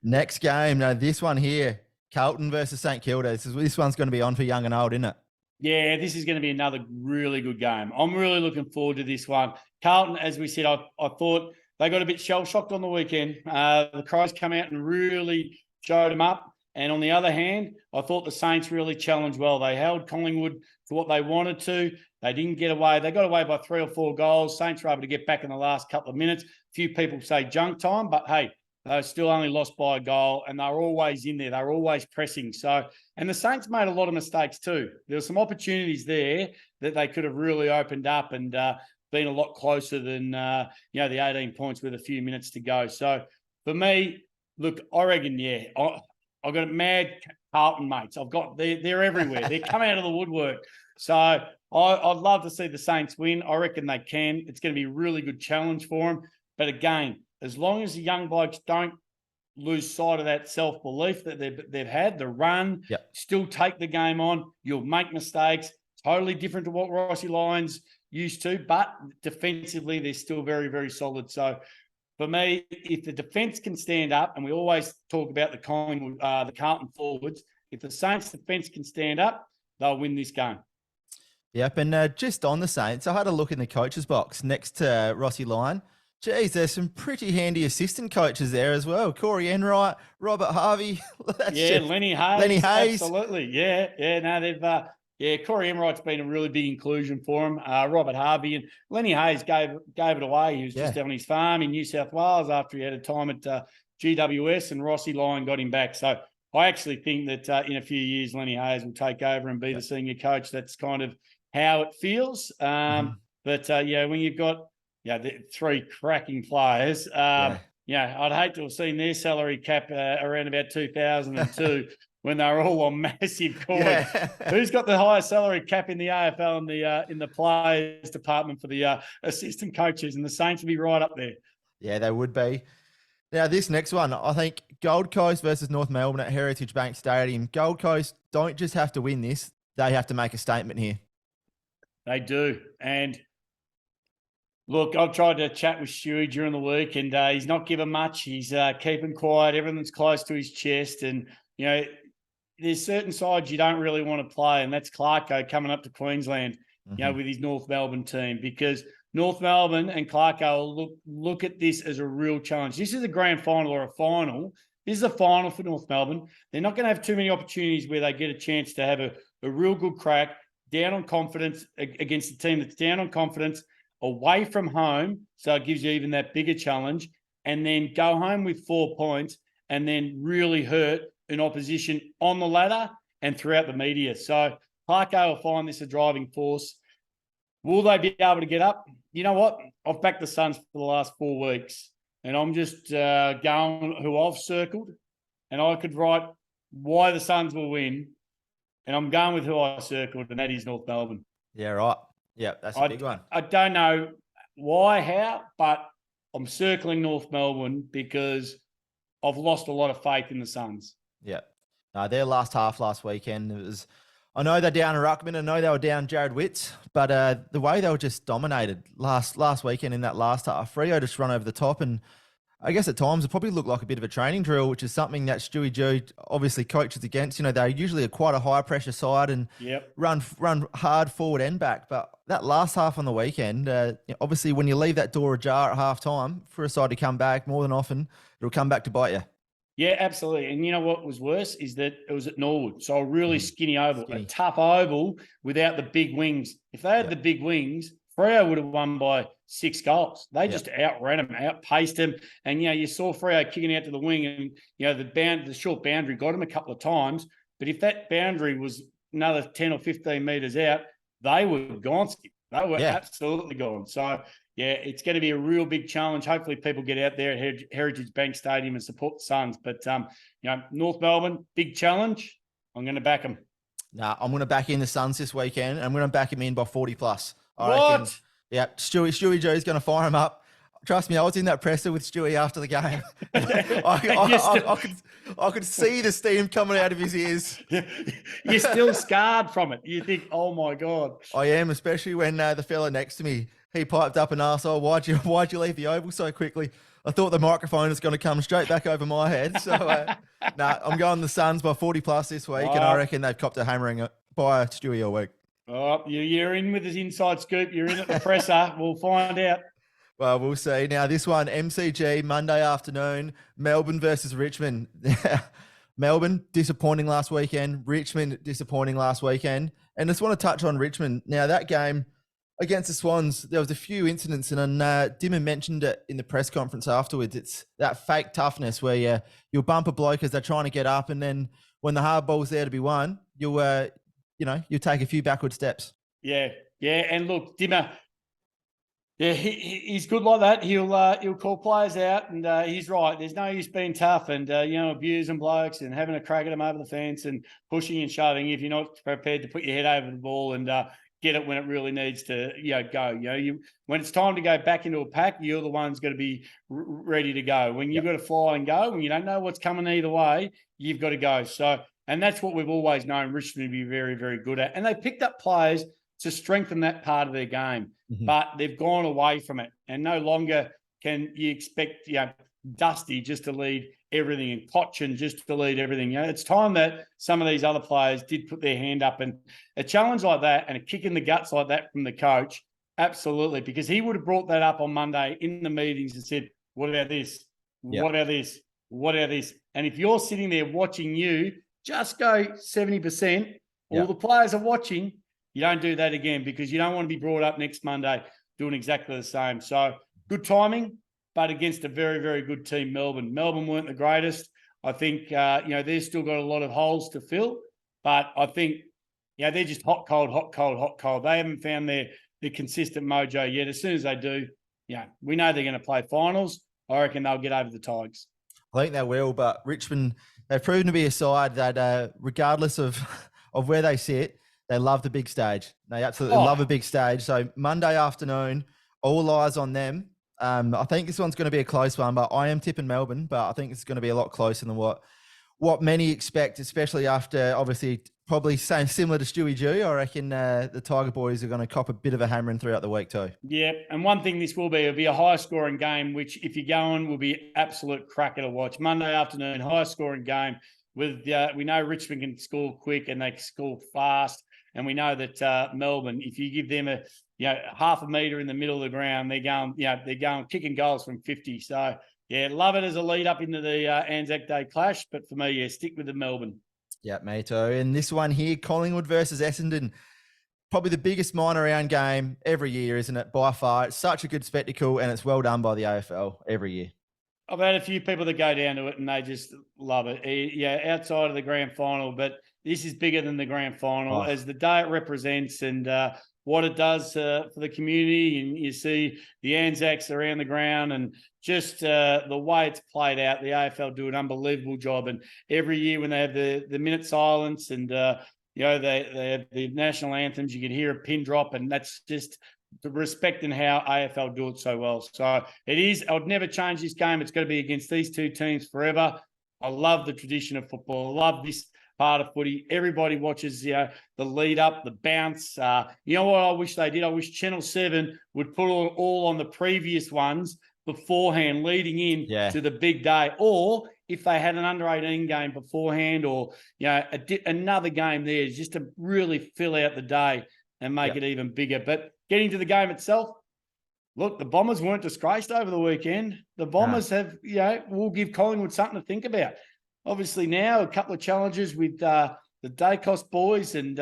Next game. Now, this one here, Carlton versus St Kilda. This one's going to be on for young and old, isn't it? Yeah, this is going to be another really good game. I'm really looking forward to this one. Carlton, as we said, I thought they got a bit shell-shocked on the weekend. The Crows come out and really showed them up. And on the other hand, I thought the Saints really challenged well. They held Collingwood to what they wanted to. They didn't get away. They got away by 3 or 4 goals. Saints were able to get back in the last couple of minutes. A few people say junk time, but hey, they still only lost by a goal, and they're always in there. They're always pressing. And the Saints made a lot of mistakes too. There were some opportunities there that they could have really opened up and been a lot closer than the 18 points with a few minutes to go. So for me, look, I reckon, I've got mad Carlton mates. They're everywhere. They come out of the woodwork. So I'd love to see the Saints win. I reckon they can. It's going to be a really good challenge for them. But again, as long as the young blokes don't lose sight of that self-belief that they've had, the run, still take the game on, you'll make mistakes. Totally different to what Rossi Lions used to, but defensively, they're still very, very solid. So for me, if the defence can stand up, and we always talk about the Carlton forwards, if the Saints defence can stand up, they'll win this game. Yep, and just on the Saints, I had a look in the coach's box next to Rossi Lyon. Geez, there's some pretty handy assistant coaches there as well. Corey Enright, Robert Harvey. Lenny Hayes. Absolutely. Corey Enright's been a really big inclusion for him. Robert Harvey and Lenny Hayes gave it away. He was just on his farm in New South Wales after he had a time at GWS, and Rossi Lyon got him back. So I actually think that in a few years, Lenny Hayes will take over and be the senior coach. That's kind of how it feels. But when you've got the 3 cracking players. I'd hate to have seen their salary cap around about 2002 when they were all on massive coins. Yeah. Who's got the highest salary cap in the AFL and in the players department for the assistant coaches? And the Saints would be right up there. Yeah, they would be. Now, this next one, I think Gold Coast versus North Melbourne at Heritage Bank Stadium. Gold Coast don't just have to win this. They have to make a statement here. They do. And look, I've tried to chat with Stewie during the week, and he's not giving much. He's keeping quiet. Everything's close to his chest. And, there's certain sides you don't really want to play, and that's Clarko coming up to Queensland, with his North Melbourne team, because North Melbourne and Clarko will look at this as a real challenge. This is a grand final or a final. This is a final for North Melbourne. They're not going to have too many opportunities where they get a chance to have a real good crack, down on confidence against a team that's down on confidence, away from home, so it gives you even that bigger challenge, and then go home with 4 points and then really hurt an opposition on the ladder and throughout the media. So Clarko will find this a driving force. Will they be able to get up? You know what? I've backed the Suns for the last 4 weeks, and I'm just going who I've circled, and I could write why the Suns will win, and I'm going with who I circled, and that is North Melbourne. Yeah, right. Yeah, that's a big one. I don't know why, how, but I'm circling North Melbourne because I've lost a lot of faith in the Suns. Yeah. No, their last half last weekend, it was, I know they're down Ruckman. I know they were down Jared Witts, but the way they were just dominated last weekend in that last half, Freo just run over the top. And I guess at times it probably looked like a bit of a training drill, which is something that Stewie G obviously coaches against. You know, they're usually quite a high pressure side and run hard forward and back. But that last half on the weekend, obviously when you leave that door ajar at half time for a side to come back, more than often, it'll come back to bite you. Yeah, absolutely. And you know what was worse is that it was at Norwood. So a really skinny oval, a tough oval without the big wings. If they had the big wings, Freo would have won by 6 goals. They just outran them, outpaced them. And, you saw Freo kicking out to the wing and, the short boundary got them a couple of times. But if that boundary was another 10 or 15 metres out, they were gone. They were absolutely gone. So, it's going to be a real big challenge. Hopefully people get out there at Heritage Bank Stadium and support the Suns. But, North Melbourne, big challenge. I'm going to back them. Nah, I'm going to back in the Suns this weekend. I'm going to back him in by 40+. What? Yeah, Stewie Joe's going to fire him up. Trust me, I was in that presser with Stewie after the game. I could see the steam coming out of his ears. You're still scarred from it. You think, oh my God. I am, especially when the fella next to me, he piped up and asked, "Oh, why'd you leave the oval so quickly?" I thought the microphone was going to come straight back over my head. So, I'm going the Suns by 40+ this week, and I reckon they've copped a hammering by Stewie all week. Oh, you're in with his inside scoop. You're in at the presser. We'll find out. Well, we'll see. Now, this one, MCG, Monday afternoon, Melbourne versus Richmond. Melbourne, disappointing last weekend. Richmond, disappointing last weekend. And just want to touch on Richmond. Now, that game against the Swans, there was a few incidents, and Dimmer mentioned it in the press conference afterwards. It's that fake toughness where you'll bump a bloke as they're trying to get up, and then when the hard ball's there to be won, you'll take a few backward steps. Yeah. And look, Dimmer, he's good like that. He'll call players out, and he's right. There's no use being tough and abusing blokes and having a crack at them over the fence and pushing and shoving if you're not prepared to put your head over the ball and get it when it really needs to go. When it's time to go back into a pack, you're the one's got to be ready to go. When you've got to fly and go, when you don't know what's coming either way, you've got to go. So, and that's what we've always known Richmond to be very, very good at. And they picked up players to strengthen that part of their game, but they've gone away from it. And no longer can you expect, Dusty just to lead everything and Cochin just to lead everything. It's time that some of these other players did put their hand up, and a challenge like that and a kick in the guts like that from the coach, absolutely, because he would have brought that up on Monday in the meetings and said, what about this? What about this? What about this? And if you're sitting there watching you just go 70%, all the players are watching, you don't do that again because you don't want to be brought up next Monday doing exactly the same. So good timing, but against a very, very good team, Melbourne. Melbourne weren't the greatest. I think, they've still got a lot of holes to fill, but I think, they're just hot, cold, hot, cold, hot, cold. They haven't found their consistent mojo yet. As soon as they do, we know they're going to play finals. I reckon they'll get over the Tigers. I think they will, but Richmond, they've proven to be a side that regardless of where they sit, they love the big stage. They absolutely love a big stage. So Monday afternoon, all eyes on them. I think this one's going to be a close one, but I am tipping Melbourne, but I think it's going to be a lot closer than what many expect, especially after obviously probably similar to Stewie G. I reckon the Tiger boys are going to cop a bit of a hammering throughout the week too. Yeah, and one thing this will be, it'll be a high-scoring game, which if you're going will be absolute cracker to watch. Monday afternoon, high-scoring game. With we know Richmond can score quick and they can score fast, and we know that Melbourne, if you give them a half a metre in the middle of the ground, they're going kicking goals from 50. So love it as a lead up into the Anzac Day clash, but for me, stick with the Melbourne. Yeah, me too. And this one here, Collingwood versus Essendon, probably the biggest minor round game every year, isn't it? By far, it's such a good spectacle, and it's well done by the AFL every year. I've had a few people that go down to it and they just love it. Yeah, outside of the grand final, but this is bigger than the grand final as the day it represents and what it does for the community. And you see the Anzacs around the ground and just the way it's played out. The AFL do an unbelievable job. And every year when they have the minute silence and, they have the national anthems, you can hear a pin drop, and that's just the respect in how AFL do it so well. So it is, I would never change this game. It's going to be against these two teams forever. I love the tradition of football. I love this part of footy. Everybody watches, the lead up, the bounce. You know what I wish they did? I wish Channel 7 would put all on the previous ones beforehand, leading in to the big day. Or if they had an under-18 game beforehand or, another game there just to really fill out the day and make it even bigger. But getting to the game itself, look, the Bombers weren't disgraced over the weekend. The Bombers have, will give Collingwood something to think about. Obviously now a couple of challenges with the Dacos boys and,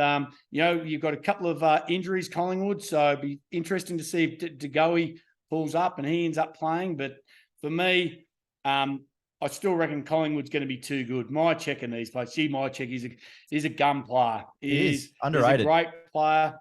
you've got a couple of injuries, Collingwood. So it'd be interesting to see if DeGoey pulls up and he ends up playing. But for me, I still reckon Collingwood's going to be too good. My check in these players. My check is a gun player. He is underrated. He's a great player.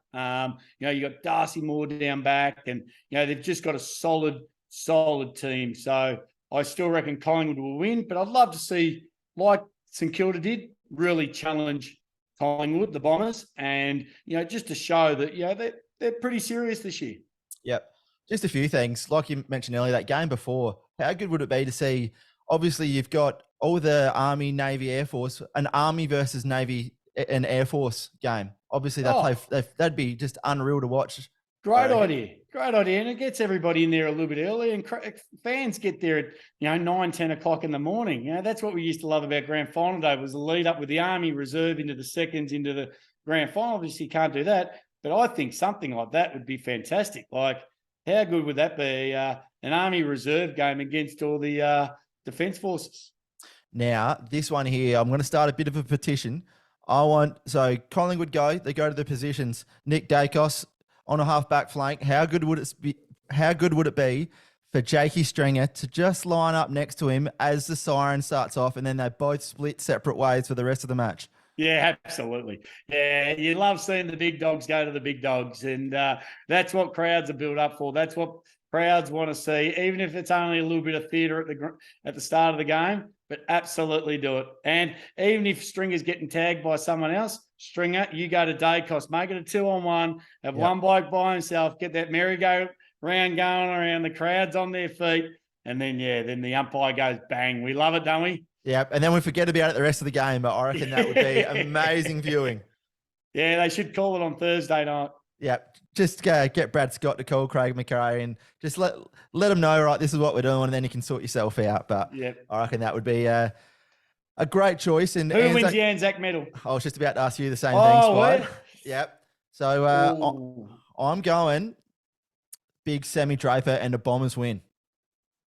You got Darcy Moore down back, and they've just got a solid team. So I still reckon Collingwood will win. But I'd love to see, like St Kilda did, really challenge Collingwood, the Bombers, and just to show that they're pretty serious this year. Yep. Just a few things, like you mentioned earlier, that game before. How good would it be to see? Obviously, you've got all the Army, Navy, Air Force, an Army versus Navy and Air Force game. Obviously, that'd be just unreal to watch. Great idea. And it gets everybody in there a little bit early, and fans get there at 9, 10 o'clock in the morning. That's what we used to love about grand final day, was the lead up with the Army Reserve into the seconds into the grand final. Obviously, you can't do that, but I think something like that would be fantastic. Like, how good would that be? An Army Reserve game against all the Defence Forces. Now, this one here, I'm going to start a bit of a petition. Collingwood they go to the positions. Nick Dacos on a half-back flank. How good would it be for Jakey Stringer to just line up next to him as the siren starts off, and then they both split separate ways for the rest of the match? Yeah, absolutely. Yeah, you love seeing the big dogs go to the big dogs, and that's what crowds are built up for. That's what crowds want to see, even if it's only a little bit of theatre at the start of the game, but absolutely do it. And even if Stringer's getting tagged by someone else, Stringer, you go to Dacos, make it a 2-on-1, have one bloke by himself, get that merry-go-round going around, the crowd's on their feet, and then the umpire goes bang. We love it, don't we? Yeah, and then we forget about it the rest of the game, but I reckon that would be amazing viewing. Yeah, they should call it on Thursday night. Yeah, just get Brad Scott to call Craig McRae and just let them know, right, this is what we're doing, and then you can sort yourself out. But I reckon that would be a great choice. And who wins the Anzac medal? I was just about to ask you the same thing, Spide. Yep. So I'm going big Sammy Draper and the Bombers win.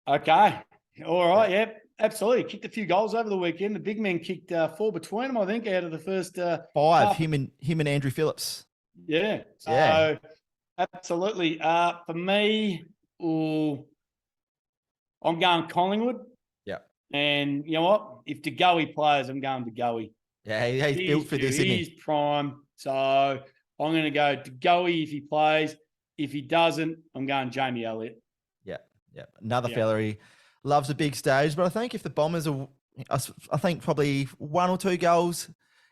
Okay. All right. Yep. Absolutely. Kicked a few goals over the weekend. The big men kicked 4 between them, I think, out of the first 5. Half. Him and Andrew Phillips. Yeah. So absolutely. For me, I'm going Collingwood. Yeah. And you know what? If DeGoey plays, I'm going DeGoey. Yeah, he's built for this, isn't he? He's prime. So I'm going to go DeGoey if he plays. If he doesn't, I'm going Jamie Elliott. Yeah. Another fella. He loves a big stage, but I think if the Bombers are, I think probably 1 or 2 goals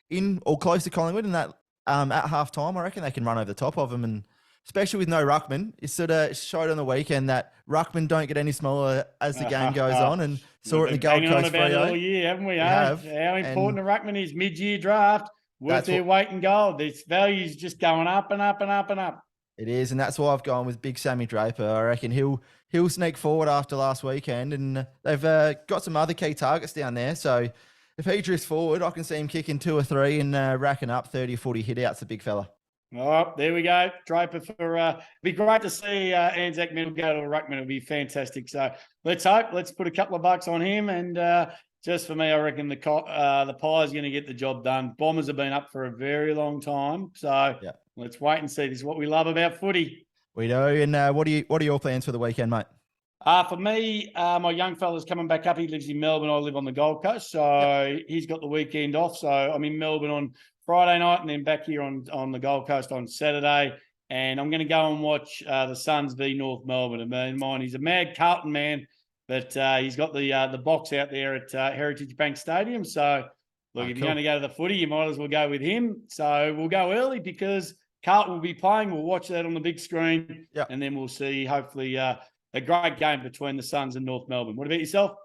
in or close to Collingwood in that at half time, I reckon they can run over the top of them, and especially with no ruckman. It sort of showed on the weekend that ruckman don't get any smaller as the game goes on, and saw it in the Gold Coast Freo. All year, haven't we? How important a ruckman is mid-year draft, worth their weight in gold. This value's just going up and up and up and up. It is, and that's why I've gone with big Sammy Draper. I reckon he'll sneak forward after last weekend, and they've got some other key targets down there. So if he drifts forward, I can see him kicking 2 or 3 and racking up 30 or 40 hit-outs, the big fella. Oh, there we go. Draper for be great to see Anzac medal go to a ruckman. It'll be fantastic. So let's hope. Let's put a couple of bucks on him, and just for me, I reckon the Pies going to get the job done. Bombers have been up for a very long time, so let's wait and see. This is what we love about footy. We do. And what are your plans for the weekend, mate? For me, my young fella's coming back up. He lives in Melbourne. I live on the Gold Coast. So he's got the weekend off. So I'm in Melbourne on Friday night and then back here on the Gold Coast on Saturday. And I'm going to go and watch the Suns v North Melbourne. And bear in mind, he's a mad Carlton man, but he's got the box out there at Heritage Bank Stadium. So, look, if you're going to go to the footy, you might as well go with him. So we'll go early because Carlton will be playing. We'll watch that on the big screen. Yep. And then we'll see, hopefully, a great game between the Suns and North Melbourne. What about yourself?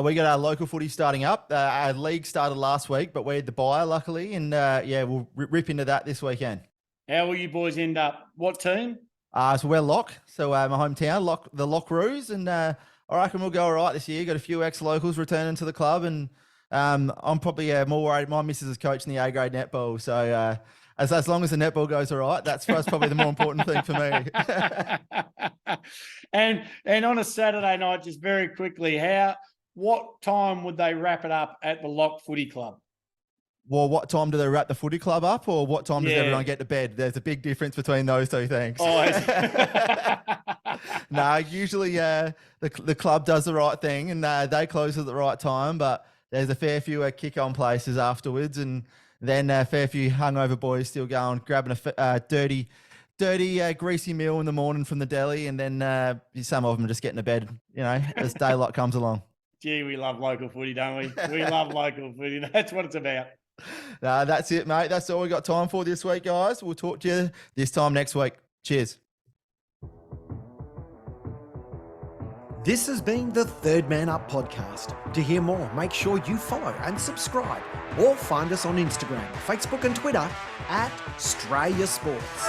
We got our local footy starting up. Our league started last week, but we had the bye, luckily. And, we'll rip into that this weekend. How will you boys end up? What team? So we're Lock. So my hometown, the Lockeroos. And I reckon we'll go all right this year. Got a few ex-locals returning to the club. And I'm probably more worried. My missus is coaching the A-grade netball. So as long as the netball goes all right, that's probably the more important thing for me. And on a Saturday night, just very quickly, what time would they wrap it up at the Lock Footy Club? Well, what time do they wrap the footy club up, or what time does everyone get to bed? There's a big difference between those two things. No, usually the club does the right thing and they close at the right time, but there's a fair few kick-on places afterwards, and then a fair few hungover boys still going, grabbing a dirty, greasy meal in the morning from the deli, and then some of them are just getting to bed, as daylight comes along. Gee, we love local footy, don't we? We love local footy. That's what it's about. No, that's it, mate. That's all we got time for this week, guys. We'll talk to you this time next week. Cheers. This has been the Third Man Up podcast. To hear more, make sure you follow and subscribe, or find us on Instagram, Facebook and Twitter @Australia Sports.